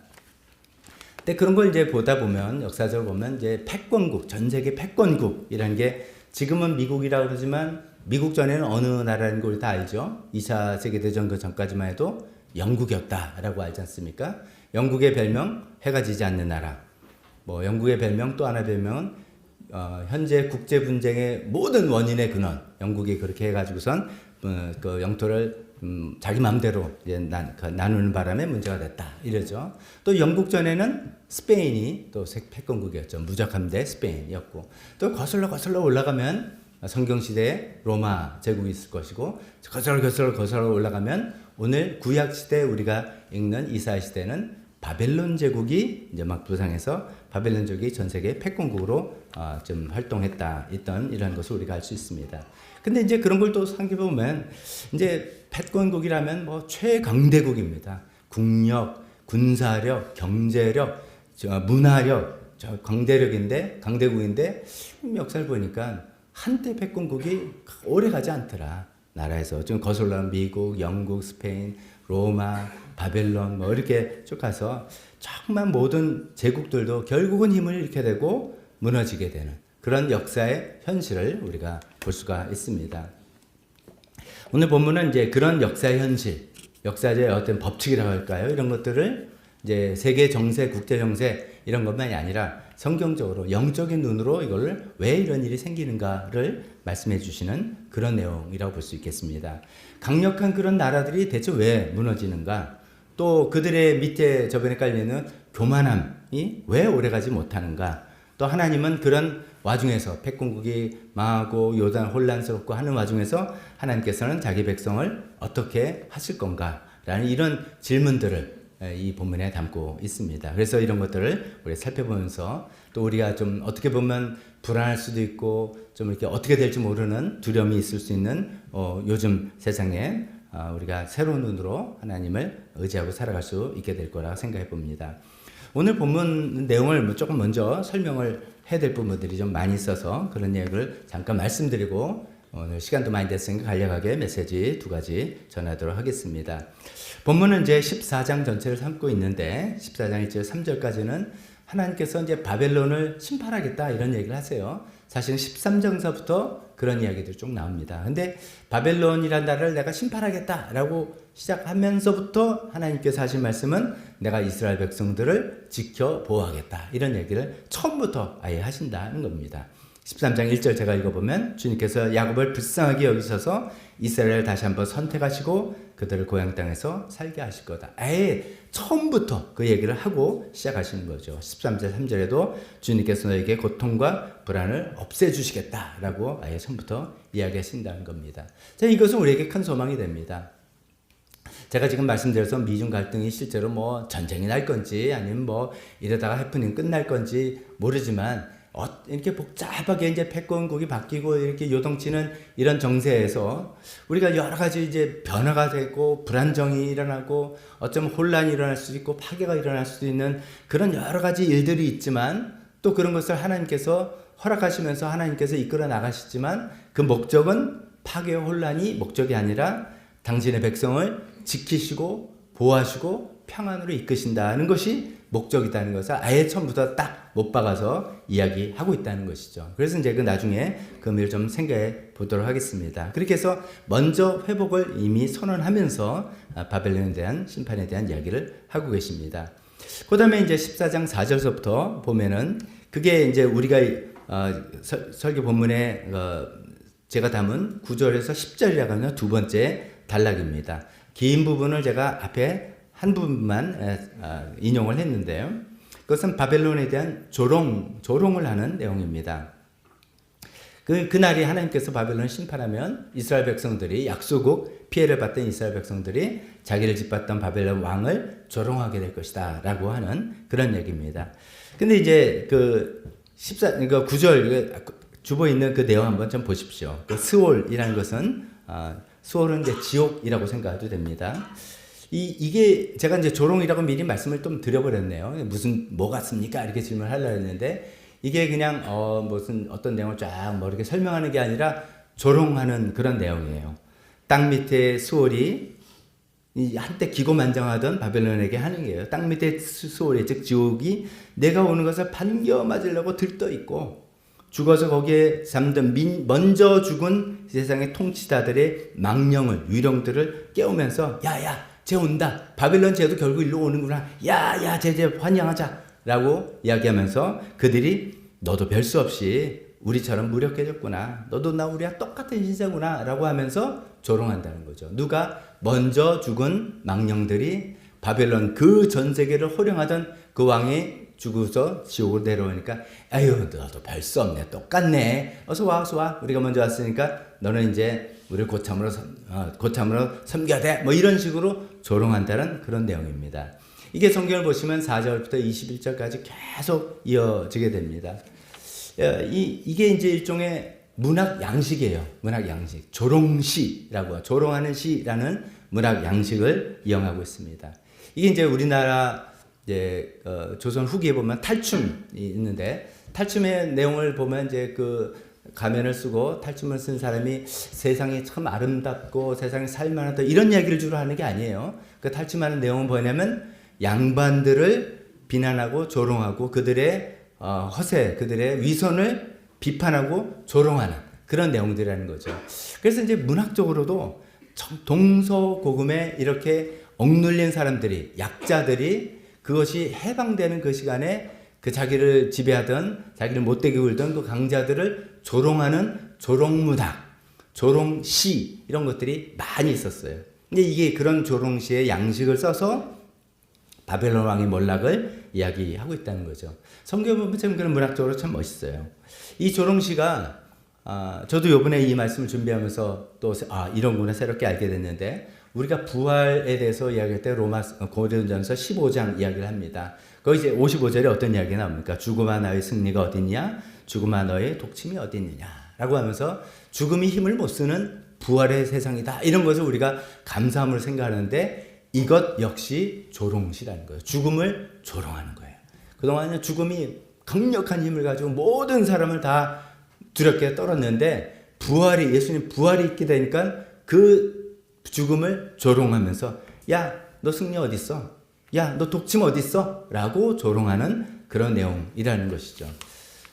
근데 그런 걸 이제 보다 보면 역사적으로 보면 이제 패권국, 전 세계 패권국이라는 게 지금은 미국이라고 그러지만 미국 전에는 어느 나라인 걸 다 알죠. 2차 세계대전 그 전까지만 해도 영국이었다라고 알지 않습니까? 영국의 별명 해가 지지 않는 나라. 뭐 영국의 별명 또 하나 별명은 현재 국제 분쟁의 모든 원인의 근원. 영국이 그렇게 해가지고선 그 영토를 자기 마음대로 이제 나누는 바람에 문제가 됐다 이러죠. 또 영국 전에는 스페인이 또 패권국이었죠. 무적함대 스페인이었고 또 거슬러 올라가면 성경시대에 로마 제국이 있을 것이고 거슬러 올라가면 오늘 구약시대 우리가 읽는 이사야 시대는 바벨론 제국이 이제 막 부상해서 바벨론 제국이 전 세계 패권국으로 좀 활동했다 있던 이런 것을 우리가 알 수 있습니다. 근데 이제 그런 걸 또 생각해보면 이제 패권국이라면 뭐 최강대국입니다. 국력, 군사력, 경제력, 문화력, 강대국인데 역사를 보니까 한때 패권국이 오래 가지 않더라. 나라에서 좀 거슬러 미국, 영국, 스페인, 로마, 바벨론 뭐 이렇게 쭉 가서 정말 모든 제국들도 결국은 힘을 잃게 되고 무너지게 되는 그런 역사의 현실을 우리가 볼 수가 있습니다. 오늘 본문은 이제 그런 역사의 현실, 역사의 어떤 법칙이라고 할까요? 이런 것들을 이제 세계 정세, 국제 정세 이런 것만이 아니라 성경적으로 영적인 눈으로 이걸 왜 이런 일이 생기는가를 말씀해 주시는 그런 내용이라고 볼 수 있겠습니다. 강력한 그런 나라들이 대체 왜 무너지는가? 또 그들의 밑에 저변에 깔리는 교만함이 왜 오래가지 못하는가? 또 하나님은 그런 와중에서 패권국이 망하고 요단 혼란스럽고 하는 와중에서 하나님께서는 자기 백성을 어떻게 하실 건가? 라는 이런 질문들을 이 본문에 담고 있습니다. 그래서 이런 것들을 우리 살펴보면서 또 우리가 좀 어떻게 보면 불안할 수도 있고 좀 이렇게 어떻게 될지 모르는 두려움이 있을 수 있는 요즘 세상에 우리가 새로운 눈으로 하나님을 의지하고 살아갈 수 있게 될 거라 생각해 봅니다. 오늘 본문 내용을 조금 먼저 설명을 해야 될 부분들이 좀 많이 있어서 그런 내용을 잠깐 말씀드리고 오늘 시간도 많이 됐으니까 간략하게 메시지 2가지 전하도록 하겠습니다. 본문은 이제 14장 전체를 삼고 있는데 14장 1절 3절까지는 하나님께서 이제 바벨론을 심판하겠다 이런 얘기를 하세요. 사실은 13장서부터 그런 이야기들이 쭉 나옵니다. 근데 바벨론이라는 나라를 내가 심판하겠다라고 시작하면서부터 하나님께서 하신 말씀은 내가 이스라엘 백성들을 지켜 보호하겠다 이런 얘기를 처음부터 아예 하신다는 겁니다. 13장 1절 제가 읽어보면 주님께서 야곱을 불쌍하게 여기셔서 이스라엘을 다시 한번 선택하시고 그들을 고향 땅에서 살게 하실 거다. 아예 처음부터 그 얘기를 하고 시작하시는 거죠. 13절 3절에도 주님께서 너에게 고통과 불안을 없애주시겠다라고 아예 처음부터 이야기하신다는 겁니다. 자, 이것은 우리에게 큰 소망이 됩니다. 제가 지금 말씀드려서 미중 갈등이 실제로 뭐 전쟁이 날 건지 아니면 뭐 이러다가 해프닝 끝날 건지 모르지만 이렇게 복잡하게 이제 패권국이 바뀌고 이렇게 요동치는 이런 정세에서 우리가 여러 가지 이제 변화가 되고 불안정이 일어나고 어쩌면 혼란이 일어날 수도 있고 파괴가 일어날 수도 있는 그런 여러 가지 일들이 있지만 또 그런 것을 하나님께서 허락하시면서 하나님께서 이끌어 나가시지만 그 목적은 파괴와 혼란이 목적이 아니라 당신의 백성을 지키시고 보호하시고 평안으로 이끄신다는 것이 목적이라는 것을 아예 처음부터 딱 못 박아서 이야기하고 있다는 것이죠. 그래서 이제 그 나중에 그 의미를 좀 생각해 보도록 하겠습니다. 그렇게 해서 먼저 회복을 이미 선언하면서 바벨론에 대한 심판에 대한 이야기를 하고 계십니다. 그 다음에 이제 14장 4절서부터 보면은 그게 이제 우리가 설교 본문에 제가 담은 9절에서 10절이라고 하는 두 번째 단락입니다. 긴 부분을 제가 앞에 한 부분만 인용을 했는데요. 그것은 바벨론에 대한 조롱을 하는 내용입니다. 그날이 하나님께서 바벨론을 심판하면 이스라엘 백성들이 약소국 피해를 받던 이스라엘 백성들이 자기를 짓밟던 바벨론 왕을 조롱하게 될 것이다 라고 하는 그런 얘기입니다. 근데 이제 그 9절 주보에 있는 그 내용 한번 좀 보십시오. 그 스올이라는 것은 스올은 이제 지옥이라고 생각해도 됩니다. 이게 제가 이제 조롱이라고 미리 말씀을 좀 드려버렸네요. 뭐 같습니까? 이렇게 질문을 하려고 했는데 이게 그냥 무슨 어떤 내용을 쫙 뭐 이렇게 설명하는 게 아니라 조롱하는 그런 내용이에요. 땅 밑에 수월이 한때 기고만장하던 바벨론에게 하는 거예요. 땅 밑에 수월이 즉 지옥이 내가 오는 것을 반겨 맞으려고 들떠 있고 죽어서 거기에 잠든 먼저 죽은 세상의 통치자들의 망령을 유령들을 깨우면서 야야 쟤 온다. 바벨론 쟤도 결국 일로 오는구나. 야, 쟤 환영하자. 라고 이야기하면서 그들이 너도 별 수 없이 우리처럼 무력해졌구나. 너도 나 우리와 똑같은 신세구나. 라고 하면서 조롱한다는 거죠. 누가 먼저 죽은 망령들이 바벨론 그 전 세계를 호령하던 그 왕이 죽어서 지옥으로 내려오니까 아유 너도 별 수 없네. 똑같네. 어서 와. 우리가 먼저 왔으니까 너는 이제 우리를 고참으로 섬겨야 돼. 뭐 이런 식으로 조롱한다는 그런 내용입니다. 이게 성경을 보시면 4절부터 21절까지 계속 이어지게 됩니다. 이게 이제 일종의 문학 양식이에요. 문학 양식. 조롱시라고 조롱하는 시라는 문학 양식을 이용하고 있습니다. 이게 이제 우리나라 이제 조선 후기에 보면 탈춤이 있는데 탈춤의 내용을 보면 이제 그 가면을 쓰고 탈춤을 쓴 사람이 세상이 참 아름답고 세상이 살만하다 이런 이야기를 주로 하는 게 아니에요. 그 탈춤하는 내용은 뭐냐면 양반들을 비난하고 조롱하고 그들의 허세, 그들의 위선을 비판하고 조롱하는 그런 내용들이라는 거죠. 그래서 이제 문학적으로도 동서고금에 이렇게 억눌린 사람들이 약자들이 그것이 해방되는 그 시간에 그 자기를 지배하던 자기를 못되게 굴던 그 강자들을 조롱하는 조롱문학, 조롱시 이런 것들이 많이 있었어요. 근데 이게 그런 조롱시의 양식을 써서 바벨론 왕의 몰락을 이야기하고 있다는 거죠. 성경에 보면 참 그런 문학적으로 참 멋있어요. 이 조롱시가 저도 요번에 이 말씀을 준비하면서 또 이런구나 새롭게 알게 됐는데 우리가 부활에 대해서 이야기할 때 고린도전서 15장 이야기를 합니다. 거기 이제 55절에 어떤 이야기가 나옵니까? 죽음아 너의 승리가 어딨냐? 죽음아 너의 독침이 어딨느냐? 라고 하면서 죽음이 힘을 못 쓰는 부활의 세상이다. 이런 것을 우리가 감사함으로 생각하는데 이것 역시 조롱시라는 거예요. 죽음을 조롱하는 거예요. 그동안은 죽음이 강력한 힘을 가지고 모든 사람을 다 두렵게 떨었는데 예수님 부활이 있게 되니까 그 죽음을 조롱하면서 야, 너 승리 어딨어? 야, 너 독침 어딨어? 라고 조롱하는 그런 내용이라는 것이죠.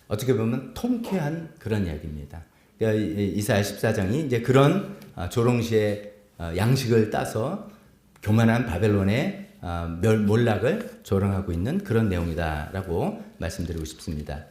어떻게 보면 통쾌한 그런 이야기입니다. 그러니까 이사야 14장이 이제 그런 조롱시의 양식을 따서 교만한 바벨론의 몰락을 조롱하고 있는 그런 내용이다라고 말씀드리고 싶습니다.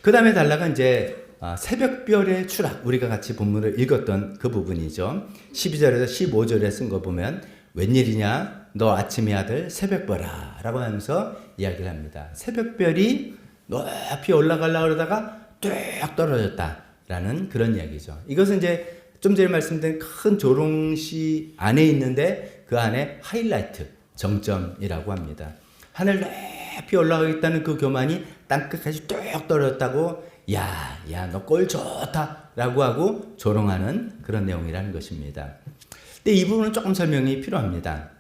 그 다음에 달라가 이제 새벽별의 추락, 우리가 같이 본문을 읽었던 그 부분이죠. 12절에서 15절에 쓴 거 보면 웬일이냐 너 아침의 아들 새벽별아 라고 하면서 이야기를 합니다. 새벽별이 높이 올라가려고 그러다가 뚝 떨어졌다 라는 그런 이야기죠. 이것은 이제 좀 전에 말씀드린 큰 조롱시 안에 있는데 그 안에 하이라이트, 정점이라고 합니다. 하늘 높이 올라가겠다는 그 교만이 땅끝까지 뚝 떨어졌다고 야, 너 꼴 좋다 라고 하고 조롱하는 그런 내용이라는 것입니다. 근데 이 부분은 조금 설명이 필요합니다.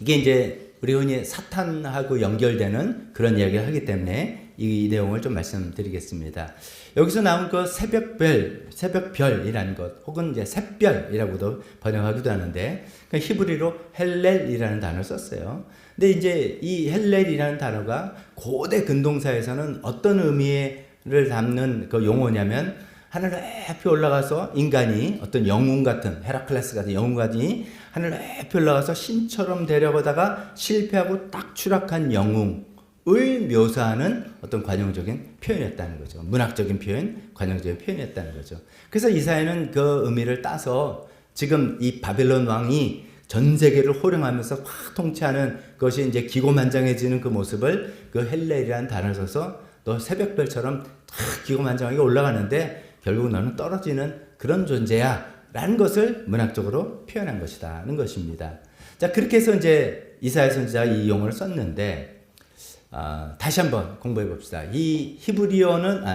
이게 이제 우리 흔히 사탄하고 연결되는 그런 이야기를 하기 때문에 이 내용을 좀 말씀드리겠습니다. 여기서 나온 그 새벽별이라는 것, 혹은 이제 샛별이라고도 번역하기도 하는데, 그러니까 히브리로 헬렐이라는 단어를 썼어요. 근데 이제 이 헬렐이라는 단어가 고대 근동사에서는 어떤 의미를 담는 그 용어냐면, 하늘 높이 올라가서 인간이 어떤 영웅 같은, 헤라클레스 같은 영웅이 하늘 높이 올라가서 신처럼 데려가다가 실패하고 딱 추락한 영웅을 묘사하는 어떤 관용적인 표현이었다는 거죠. 문학적인 표현, 관용적인 표현이었다는 거죠. 그래서 이사야는 그 의미를 따서 지금 이 바벨론 왕이 전 세계를 호령하면서 확 통치하는 것이 이제 기고만장해지는 그 모습을 그 헬렐이라는 단어를 써서 너 새벽별처럼 탁 기고만장하게 올라가는데 결국 너는 떨어지는 그런 존재야 라는 것을 문학적으로 표현한 것이다는 것입니다. 자, 그렇게 해서 이제 이사야 선지자가 이 용어를 썼는데 다시 한번 공부해 봅시다. 이 히브리어는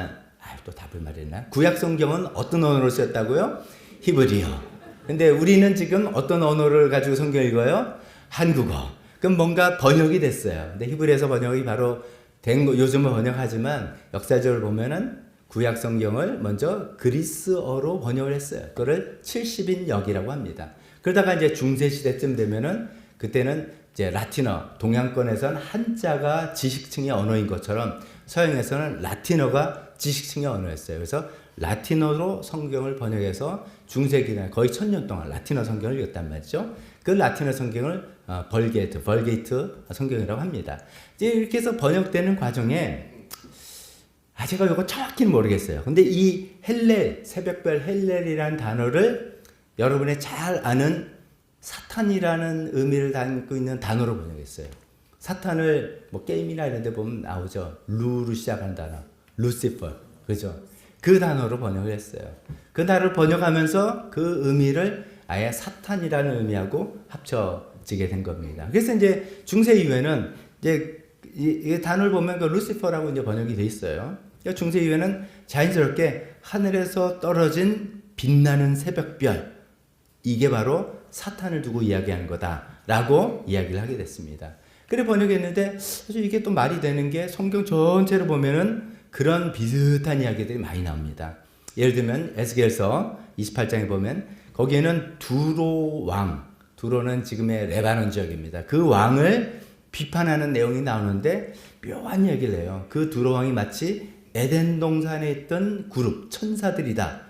또 답을 말했나? 구약 성경은 어떤 언어로 쓰였다고요? 히브리어. 근데 우리는 지금 어떤 언어를 가지고 성경 읽어요? 한국어. 그럼 뭔가 번역이 됐어요. 근데 히브리어에서 번역이 바로 된 거, 요즘은 번역하지만 역사적으로 보면은 구약 성경을 먼저 그리스어로 번역을 했어요. 그거를 70인역이라고 합니다. 그러다가 이제 중세 시대쯤 되면은 그때는 이제 라틴어, 동양권에선 한자가 지식층의 언어인 것처럼 서양에서는 라틴어가 지식층의 언어였어요. 그래서 라틴어로 성경을 번역해서 중세 기간 거의 1000년 동안 라틴어 성경을 읽었단 말이죠. 그 라틴어 성경을 벌게이트 성경이라고 합니다. 이제 이렇게 해서 번역되는 과정에 제가 이거 정확히는 모르겠어요. 근데 이 헬렐, 새벽별 헬렐이라는 단어를 여러분의 잘 아는 사탄이라는 의미를 담고 있는 단어로 번역했어요. 사탄을 뭐 게임이나 이런 데 보면 나오죠. 루로 시작하는 단어. 루시퍼. 그죠? 그 단어로 번역을 했어요. 그 단어를 번역하면서 그 의미를 아예 사탄이라는 의미하고 합쳐지게 된 겁니다. 그래서 이제 중세 이후에는 이제 이 단어를 보면 그 루시퍼라고 이제 번역이 돼 있어요. 그러니까 중세 이후에는 자연스럽게 하늘에서 떨어진 빛나는 새벽별, 이게 바로 사탄을 두고 이야기하는 거다라고 이야기를 하게 됐습니다. 그래 번역했는데 사실 이게 또 말이 되는 게 성경 전체를 보면은 그런 비슷한 이야기들이 많이 나옵니다. 예를 들면 에스겔서 28장에 보면 거기에는 두로 왕, 두로는 지금의 레바논 지역입니다. 그 왕을 비판하는 내용이 나오는데 묘한 얘기를 해요. 그 두로 왕이 마치 에덴 동산에 있던 그룹 천사들이다.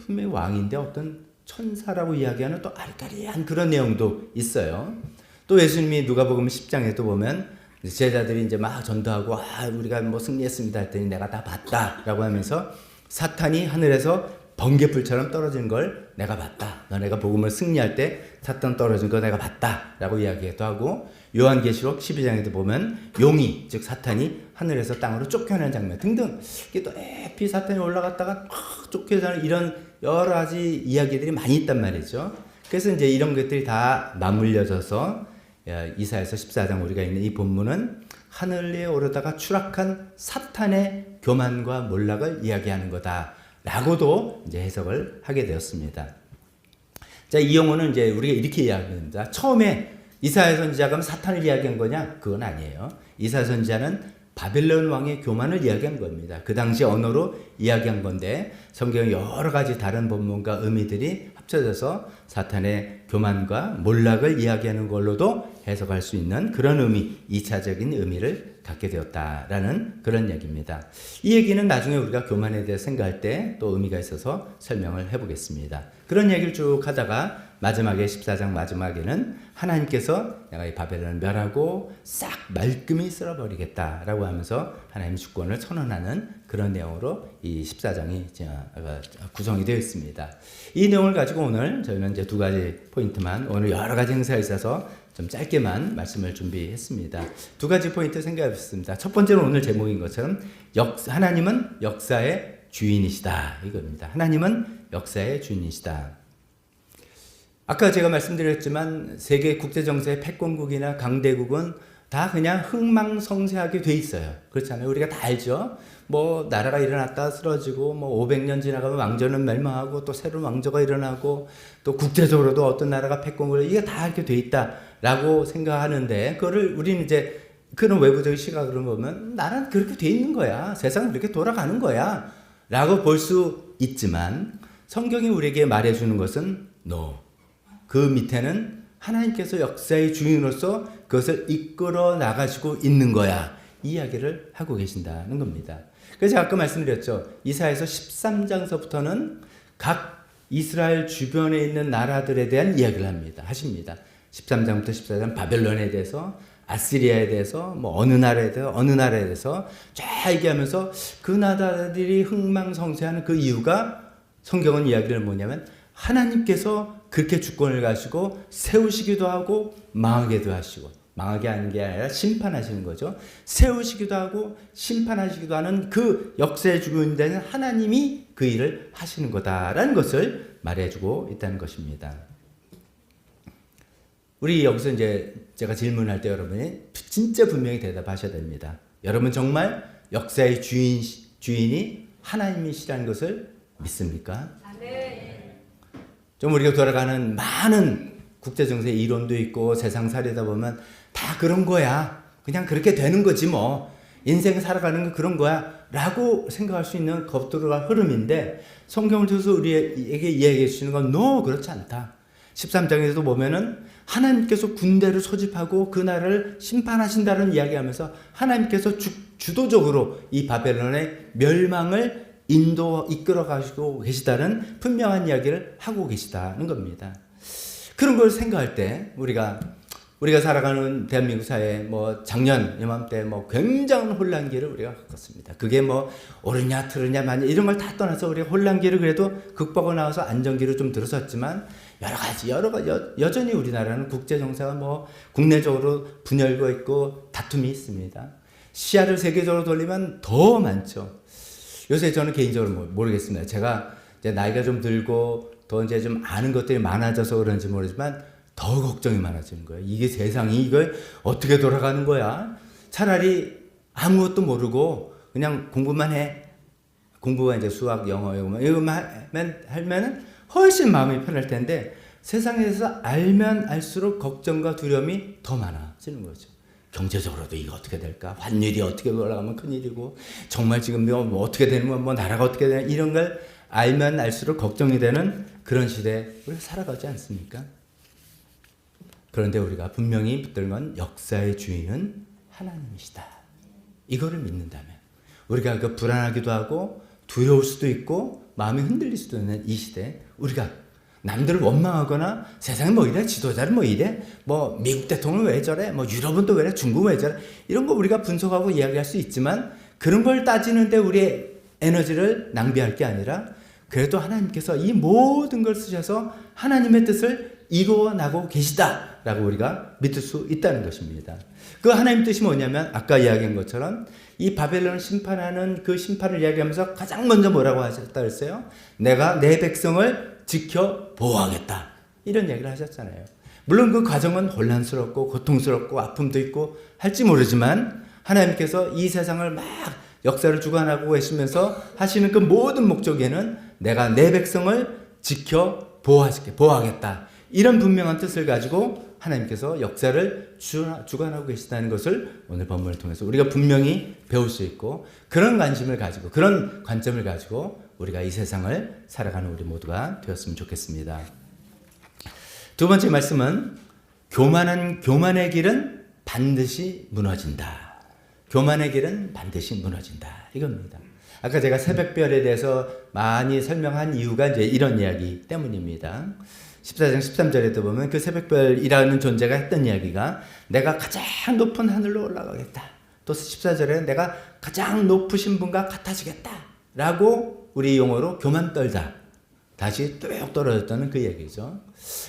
분명히 왕인데 어떤 천사라고 이야기하는 또 아리까리한 그런 내용도 있어요. 또 예수님이 누가복음 10장에도 보면 제자들이 이제 막 전도하고 우리가 뭐 승리했습니다 했더니 내가 다 봤다라고 하면서 사탄이 하늘에서 번개불처럼 떨어지는 걸 내가 봤다. 너네가 복음을 승리할 때 사탄 떨어진 거 내가 봤다라고 이야기도 하고 요한계시록 12장에도 보면 용이 즉 사탄이 하늘에서 땅으로 쫓겨나는 장면 등등 이게 또 에피 사탄이 올라갔다가 쫓겨나는 이런 여러 가지 이야기들이 많이 있단 말이죠. 그래서 이제 이런 것들이 다 맞물려져서 이사야서 14장 우리가 있는 이 본문은 하늘 위에 오르다가 추락한 사탄의 교만과 몰락을 이야기하는 거다라고도 이제 해석을 하게 되었습니다. 자, 이 용어는 이제 우리가 이렇게 이야기합니다. 처음에 이사야 선지자가 사탄을 이야기한 거냐? 그건 아니에요. 이사야 선지자는 바벨론 왕의 교만을 이야기한 겁니다. 그 당시 언어로 이야기한 건데 성경의 여러 가지 다른 본문과 의미들이 합쳐져서 사탄의 교만과 몰락을 이야기하는 걸로도 해석할 수 있는 그런 의미, 2차적인 의미를 갖게 되었다라는 그런 얘기입니다. 이 얘기는 나중에 우리가 교만에 대해 생각할 때 또 의미가 있어서 설명을 해보겠습니다. 그런 얘기를 쭉 하다가 마지막에 14장 마지막에는 하나님께서 내가 이 바벨론을 멸하고 싹 말끔히 쓸어버리겠다라고 하면서 하나님의 주권을 선언하는 그런 내용으로 이 14장이 구성이 되어 있습니다. 이 내용을 가지고 오늘 저희는 이제 두 가지 포인트만, 오늘 여러 가지 행사에 있어서 좀 짧게만 말씀을 준비했습니다. 두 가지 포인트 생각해봤습니다. 첫 번째는 오늘 제목인 것처럼 하나님은 역사의 주인이시다 이겁니다. 하나님은 역사의 주인이시다. 아까 제가 말씀드렸지만 세계 국제정세의 패권국이나 강대국은 다 그냥 흥망성쇠하게 돼 있어요. 그렇잖아요. 우리가 다 알죠. 뭐 나라가 일어났다 쓰러지고 뭐 500년 지나가면 왕조는 멸망하고 또 새로운 왕조가 일어나고 또 국제적으로도 어떤 나라가 패권국을 이게 다 이렇게 돼 있다라고 생각하는데 그거를 우리는 이제 그런 외부적인 시각으로 보면 나라는 그렇게 돼 있는 거야. 세상은 그렇게 돌아가는 거야. 라고 볼 수 있지만 성경이 우리에게 말해주는 것은 no. 그 밑에는 하나님께서 역사의 주인으로서 그것을 이끌어 나가시고 있는 거야. 이 이야기를 하고 계신다는 겁니다. 그래서 제가 아까 말씀드렸죠. 이사야서 13장서부터는 각 이스라엘 주변에 있는 나라들에 대한 이야기를 하십니다. 13장부터 14장 바벨론에 대해서, 아시리아에 대해서, 뭐 어느 나라에 대해서 쫙 얘기하면서 그 나라들이 흥망성쇠하는 그 이유가 성경은 이야기를 뭐냐면 하나님께서 그렇게 주권을 가지고 세우시기도 하고 망하게도 하시고, 망하게 하는 게 아니라 심판하시는 거죠. 세우시기도 하고 심판하시기도 하는 그 역사의 주인이 되는 하나님이 그 일을 하시는 거다라는 것을 말해주고 있다는 것입니다. 우리 여기서 이제 제가 질문할 때 여러분이 진짜 분명히 대답하셔야 됩니다. 여러분 정말 역사의 주인이 하나님이시라는 것을 믿습니까? 좀 우리가 돌아가는 많은 국제정세 이론도 있고 세상 살이다 보면 다 그런 거야. 그냥 그렇게 되는 거지 뭐. 인생 살아가는 건 그런 거야. 라고 생각할 수 있는 겉도로가 흐름인데 성경을 통해서 우리에게 이야기해 주시는 건 no, 그렇지 않다. 13장에서도 보면은 하나님께서 군대를 소집하고 그 나라를 심판하신다는 이야기하면서 하나님께서 주도적으로 이 바벨론의 멸망을 이끌어 가시고 계시다는 분명한 이야기를 하고 계시다는 겁니다. 그런 걸 생각할 때 우리가 살아가는 대한민국 사회에 뭐 작년 이맘때 뭐 굉장한 혼란기를 우리가 겪었습니다. 그게 뭐 옳으냐 틀으냐 마냐 이런 걸 다 떠나서 우리가 혼란기를 그래도 극복하고 나와서 안정기로 좀 들어섰지만 여러 가지 여전히 우리나라는 국제 정세가 뭐 국내적으로 분열고 있고 다툼이 있습니다. 시야를 세계적으로 돌리면 더 많죠. 요새 저는 개인적으로 모르겠습니다. 제가 이제 나이가 좀 들고 더 이제 좀 아는 것들이 많아져서 그런지 모르지만 더 걱정이 많아지는 거예요. 이게 세상이 이걸 어떻게 돌아가는 거야? 차라리 아무것도 모르고 그냥 공부만 해. 공부가 이제 수학, 영어 이거만 하면 훨씬 마음이 편할 텐데 세상에서 알면 알수록 걱정과 두려움이 더 많아지는 거죠. 경제적으로도 이거 어떻게 될까? 환율이 어떻게 올라가면 큰일이고 정말 지금 뭐 어떻게 되는 건 뭐 나라가 어떻게 되는 이런 걸 알면 알수록 걱정이 되는 그런 시대에 우리가 살아가지 않습니까? 그런데 우리가 분명히 붙들 건 역사의 주인은 하나님이시다. 이거를 믿는다면 우리가 그 불안하기도 하고 두려울 수도 있고 마음이 흔들릴 수도 있는 이 시대에 우리가 남들을 원망하거나 세상에 뭐 이래, 지도자는 뭐 이래, 뭐 미국 대통령은 왜 저래, 뭐 유럽은 또 왜 저래, 중국은 왜 저래 이런 거 우리가 분석하고 이야기할 수 있지만 그런 걸 따지는데 우리의 에너지를 낭비할 게 아니라 그래도 하나님께서 이 모든 걸 쓰셔서 하나님의 뜻을 이루어 나가고 계시다라고 우리가 믿을 수 있다는 것입니다. 그 하나님 뜻이 뭐냐면 아까 이야기한 것처럼 이 바벨론을 심판하는 그 심판을 이야기하면서 가장 먼저 뭐라고 하셨다 그랬어요? 내가 내 백성을 지켜 보호하겠다 이런 얘기를 하셨잖아요. 물론 그 과정은 혼란스럽고 고통스럽고 아픔도 있고 할지 모르지만 하나님께서 이 세상을 막 역사를 주관하고 계시면서 하시는 그 모든 목적에는 내가 내 백성을 지켜 보호하겠다. 이런 분명한 뜻을 가지고 하나님께서 역사를 주관하고 계시다는 것을 오늘 본문을 통해서 우리가 분명히 배울 수 있고 그런 관심을 가지고 그런 관점을 가지고 우리가 이 세상을 살아가는 우리 모두가 되었으면 좋겠습니다. 두 번째 말씀은 교만의 길은 반드시 무너진다. 교만의 길은 반드시 무너진다. 이겁니다. 아까 제가 새벽별에 대해서 많이 설명한 이유가 이제 이런 이야기 때문입니다. 14장 13절에도 보면 그 새벽별이라는 존재가 했던 이야기가 내가 가장 높은 하늘로 올라가겠다. 또 14절에 내가 가장 높으신 분과 같아지겠다. 라고 우리 용어로 교만 떨다. 다시 뚝 떨어졌다는 그 얘기죠.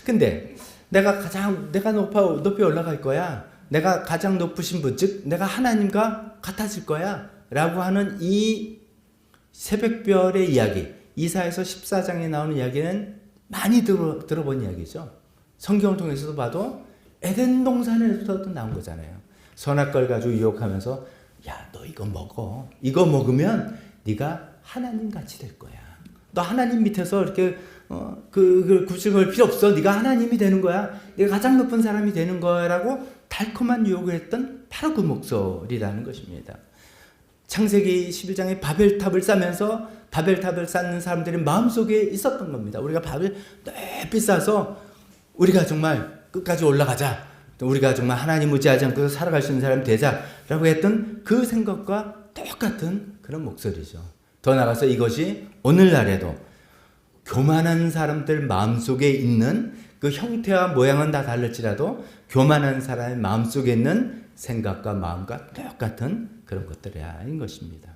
근데 내가 높이 올라갈 거야. 내가 가장 높으신 분, 즉 내가 하나님과 같아질 거야. 라고 하는 이 새벽별의 이야기, 이사야서 14장에 나오는 이야기는 많이 들어본 이야기죠. 성경을 통해서도 봐도 에덴 동산에서도 나온 거잖아요. 선악과를 가지고 유혹하면서 야, 너 이거 먹어. 이거 먹으면 네가 하나님 같이 될 거야. 너 하나님 밑에서 이렇게 구실걸 필요 없어. 네가 하나님이 되는 거야. 네가 가장 높은 사람이 되는 거야라고 달콤한 유혹을 했던 바로 그 목소리라는 것입니다. 창세기 11장에 바벨탑을 쌓으면서 바벨탑을 쌓는 사람들이 마음속에 있었던 겁니다. 우리가 밥을 높이 쌓아서 우리가 정말 끝까지 올라가자. 우리가 정말 하나님 의지하지 않고 살아갈 수 있는 사람이 되자라고 했던 그 생각과 똑같은 그런 목소리죠. 더 나아가서 이것이 오늘날에도 교만한 사람들 마음속에 있는 그 형태와 모양은 다 다를지라도 교만한 사람의 마음속에 있는 생각과 마음과 똑같은 그런 것들이라는 것입니다.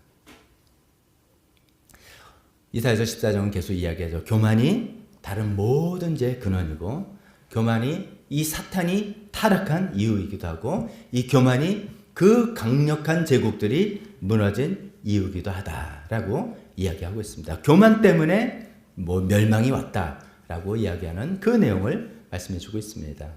이사야서 14장은 계속 이야기하죠. 교만이 다른 모든 죄의 근원이고 교만이 이 사탄이 타락한 이유이기도 하고 이 교만이 그 강력한 제국들이 무너진 이유이기도 하다라고 이야기하고 있습니다. 교만 때문에 멸망이 왔다라고 이야기하는 그 내용을 말씀해 주고 있습니다.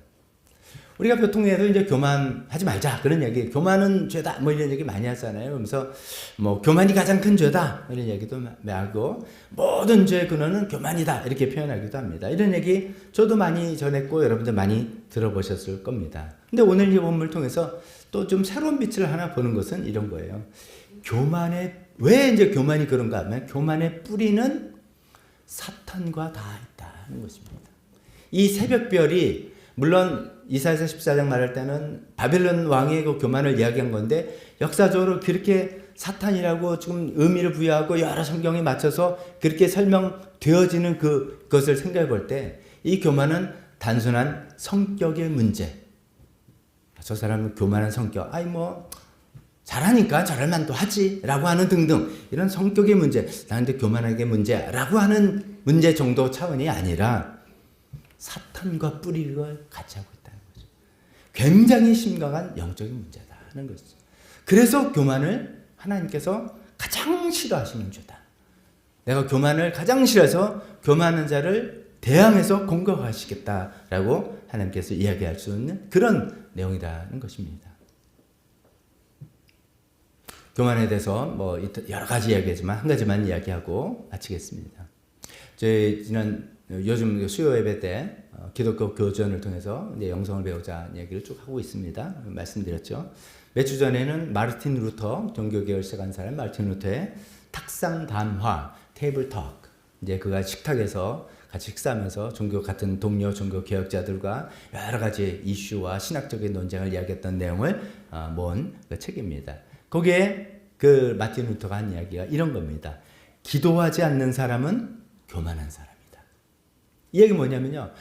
우리가 보통에도 이제 교만하지 말자 그런 얘기, 교만은 죄다 뭐 이런 얘기 많이 하잖아요. 그러면서 뭐 교만이 가장 큰 죄다 이런 얘기도 하고 모든 죄의 근원은 교만이다 이렇게 표현하기도 합니다. 이런 얘기 저도 많이 전했고 여러분들 많이 들어보셨을 겁니다. 근데 오늘 이 본문을 통해서 또 좀 새로운 빛을 하나 보는 것은 이런 거예요. 왜 이제 교만이 그런가 하면 교만의 뿌리는 사탄과 다 있다는 것입니다. 이 새벽별이 물론 이사야서 14장 말할 때는 바벨론 왕의 그 교만을 이야기한 건데 역사적으로 그렇게 사탄이라고 지금 의미를 부여하고 여러 성경에 맞춰서 그렇게 설명되어지는 그것을 생각해 볼 때 이 교만은 단순한 성격의 문제. 저 사람은 교만한 성격. 잘하니까 저럴 만도 하지 라고 하는 등등 이런 성격의 문제, 나한테 교만하게 문제라고 하는 문제 정도 차원이 아니라 사탄과 뿌리를 같이 하고 있다는 거죠. 굉장히 심각한 영적인 문제다는 것이죠. 그래서 교만을 하나님께서 가장 싫어하시는 죄다. 내가 교만을 가장 싫어해서 교만한 자를 대항해서 공격하시겠다라고 하나님께서 이야기할 수 있는 그런 내용이라는 것입니다. 교만에 대해서 여러 가지 이야기하지만 한 가지만 이야기하고 마치겠습니다. 요즘 수요 예배 때 기독교 교전을 통해서 이제 영성을 배우자 얘기를 쭉 하고 있습니다. 말씀드렸죠. 몇 주 전에는 마르틴 루터 종교개혁을 시작한 사람 마르틴 루터의 탁상 담화 테이블 톡 이제 그가 식탁에서 같이 식사하면서 같은 동료 종교 개혁자들과 여러 가지 이슈와 신학적인 논쟁을 이야기했던 내용을 모은 그 책입니다. 거기에 그 마틴 루터가 한 이야기가 이런 겁니다. 기도하지 않는 사람은 교만한 사람이다. 이 얘기 뭐냐면요.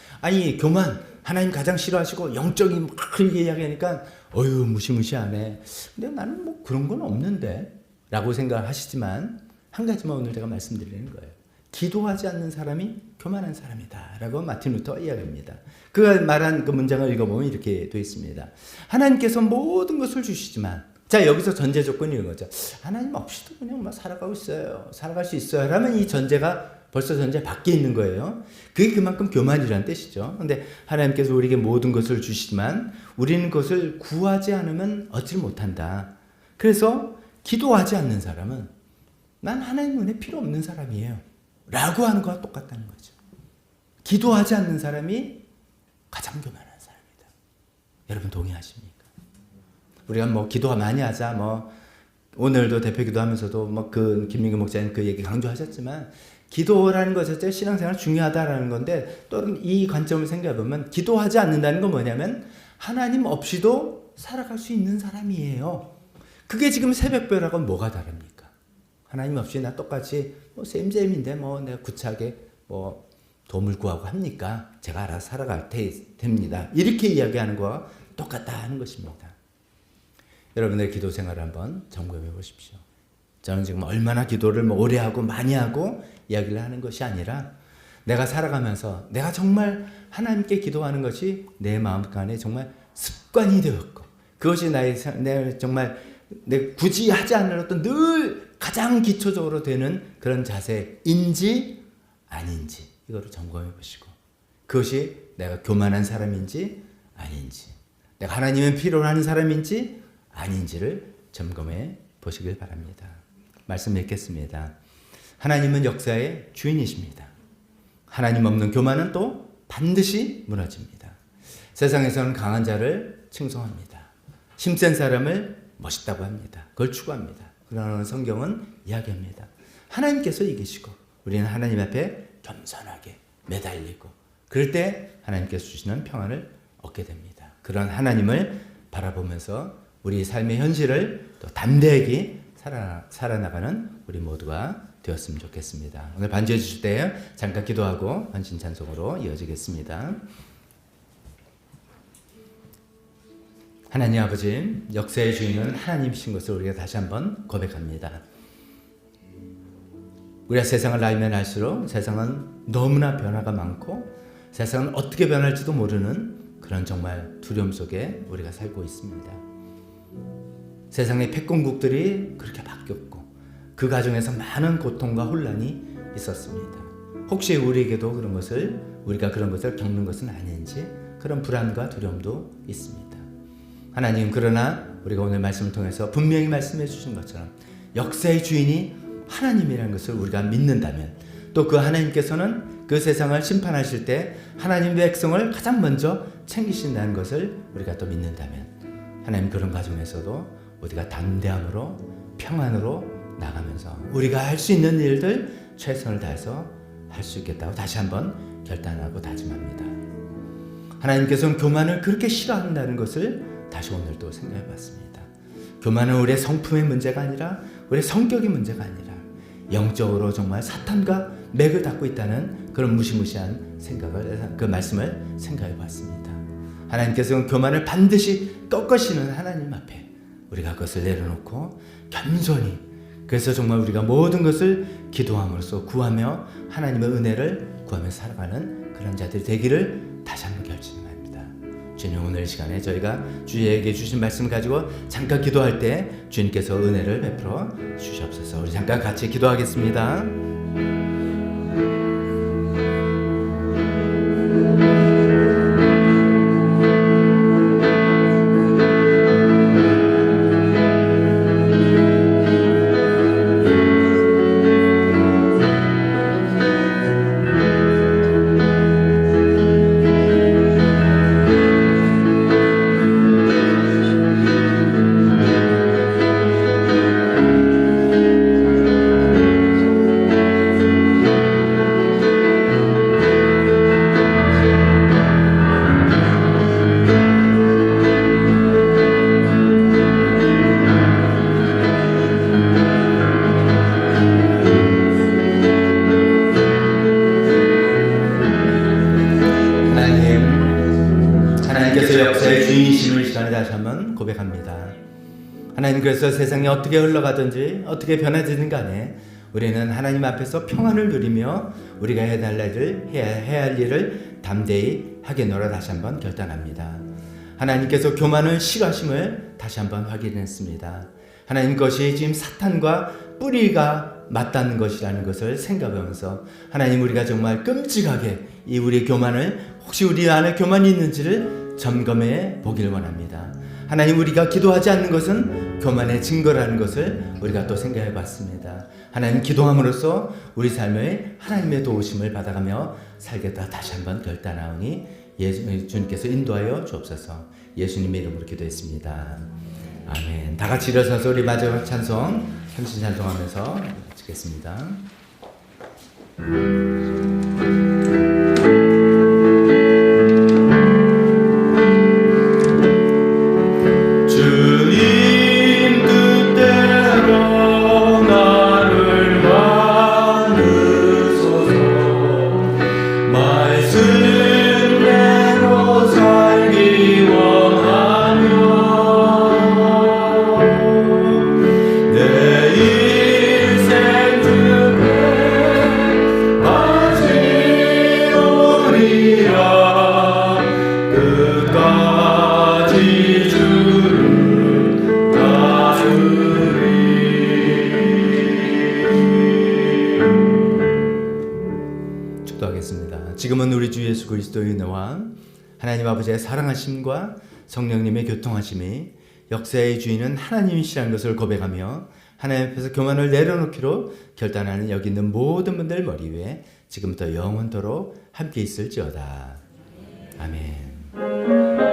교만 하나님 가장 싫어하시고 영적인 막 그렇게 이야기하니까 무시무시하네. 근데 나는 그런 건 없는데 라고 생각하시지만 한 가지만 오늘 제가 말씀드리는 거예요. 기도하지 않는 사람이 교만한 사람이다 라고 마틴 루터가 이야기합니다. 그가 말한 그 문장을 읽어보면 이렇게 되어 있습니다. 하나님께서 모든 것을 주시지만 여기서 전제 조건이 이런 거죠. 하나님 없이도 그냥 살아가고 있어요. 살아갈 수 있어요. 라면 이 전제가 벌써 현재 밖에 있는 거예요. 그게 그만큼 교만이라는 뜻이죠. 근데 하나님께서 우리에게 모든 것을 주시지만 우리는 그것을 구하지 않으면 얻지 못한다. 그래서 기도하지 않는 사람은 난 하나님 은혜 필요 없는 사람이에요 라고 하는 거와 똑같다는 거죠. 기도하지 않는 사람이 가장 교만한 사람이다. 여러분 동의하십니까? 우리가 뭐 기도 많이 하자, 뭐 오늘도 대표 기도하면서도 뭐 그 김민규 목사님 그 얘기 강조하셨지만 기도라는 것 자체 신앙생활 중요하다라는 건데 또 이 관점을 생각해 보면 기도하지 않는다는 건 뭐냐면 하나님 없이도 살아갈 수 있는 사람이에요. 그게 지금 새벽별하고는 뭐가 다릅니까? 하나님 없이 나 똑같이 뭐 쌤쌤인데 뭐 내가 구차하게 뭐 도움을 구하고 합니까? 제가 알아서 살아갈 됩니다. 이렇게 이야기하는 거와 똑같다 하는 것입니다. 여러분의 기도 생활을 한번 점검해 보십시오. 저는 지금 얼마나 기도를 뭐 오래 하고 많이 하고 이야기를 하는 것이 아니라 내가 살아가면서 내가 정말 하나님께 기도하는 것이 내 마음간에 정말 습관이 되었고 그것이 내 정말 내 굳이 하지 않으려던 늘 가장 기초적으로 되는 그런 자세인지 아닌지 이거를 점검해 보시고 그것이 내가 교만한 사람인지 아닌지 내가 하나님은 필요로 하는 사람인지 아닌지를 점검해 보시길 바랍니다. 말씀 읽겠습니다. 하나님은 역사의 주인이십니다. 하나님 없는 교만은 또 반드시 무너집니다. 세상에서는 강한 자를 칭송합니다. 힘센 사람을 멋있다고 합니다. 그걸 추구합니다. 그러나 성경은 이야기합니다. 하나님께서 이기시고 우리는 하나님 앞에 겸손하게 매달리고 그럴 때 하나님께서 주시는 평안을 얻게 됩니다. 그런 하나님을 바라보면서 우리 삶의 현실을 또 담대하게 살아나가는 우리 모두가 되었으면 좋겠습니다. 오늘 반주해 주실 때 잠깐 기도하고 헌신 찬송으로 이어지겠습니다. 하나님 아버지, 역사의 주인은 하나님이신 것을 우리가 다시 한번 고백합니다. 우리가 세상을 알면 알수록 세상은 너무나 변화가 많고 세상은 어떻게 변할지도 모르는 그런 정말 두려움 속에 우리가 살고 있습니다. 세상의 패권국들이 그렇게 바뀌었고 그 과정에서 많은 고통과 혼란이 있었습니다. 혹시 우리에게도 우리가 그런 것을 겪는 것은 아닌지 그런 불안과 두려움도 있습니다. 하나님, 그러나 우리가 오늘 말씀을 통해서 분명히 말씀해 주신 것처럼 역사의 주인이 하나님이라는 것을 우리가 믿는다면 또 그 하나님께서는 그 세상을 심판하실 때 하나님의 백성을 가장 먼저 챙기신다는 것을 우리가 또 믿는다면 하나님 그런 과정에서도 우리가 담대함으로 평안으로 나가면서 우리가 할 수 있는 일들 최선을 다해서 할 수 있겠다고 다시 한번 결단하고 다짐합니다. 하나님께서는 교만을 그렇게 싫어한다는 것을 다시 오늘도 생각해 봤습니다. 교만은 우리의 성품의 문제가 아니라 우리의 성격의 문제가 아니라 영적으로 정말 사탄과 맥을 닫고 있다는 그런 무시무시한 그 말씀을 생각해 봤습니다. 하나님께서는 교만을 반드시 꺾으시는 하나님 앞에 우리가 그것을 내려놓고 겸손히 그래서 정말 우리가 모든 것을 기도함으로써 구하며 하나님의 은혜를 구하며 살아가는 그런 자들이 되기를 다시 한번 결심합니다. 주님, 오늘 시간에 저희가 주에게 주신 말씀을 가지고 잠깐 기도할 때 주님께서 은혜를 베풀어 주시옵소서. 우리 잠깐 같이 기도하겠습니다. 하나님, 그래서 세상이 어떻게 흘러가든지 어떻게 변화되든 간에 우리는 하나님 앞에서 평안을 누리며 우리가 해야 할 일을 담대히 하겠노라 다시 한번 결단합니다. 하나님께서 교만을 싫어하심을 다시 한번 확인했습니다. 하나님 것이 지금 사탄과 뿌리가 맞닿는 것이라는 것을 생각하면서 하나님 우리가 정말 끔찍하게 이 우리의 교만을 혹시 우리 안에 교만이 있는지를 점검해 보기를 원합니다. 하나님 우리가 기도하지 않는 것은 교만의 증거라는 것을 우리가 또 생각해 봤습니다. 하나님 기도함으로써 우리 삶에 하나님의 도우심을 받아가며 살겠다 다시 한번 결단하오니 주님께서 인도하여 주옵소서. 예수님의 이름으로 기도했습니다. 아멘. 다 같이 일어서서 우리 마지막 찬송 삼신 찬송하면서 마치겠습니다. 주님 뜻대로 나를 만드소서. 말씀대로 살기 원하며 내 인생 중에 바치오리라. 끝까지 주를 따르리. 축도하겠습니다. 지금은 우리 주 예수 그리스도의 은혜와 하나님 아버지의 사랑하심과 성령님의 교통하심이 역사의 주인은 하나님이시라는 것을 고백하며 하나님 앞에서 교만을 내려놓기로 결단하는 여기 있는 모든 분들 머리 위에 지금부터 영원토록 함께 있을지어다. 아멘.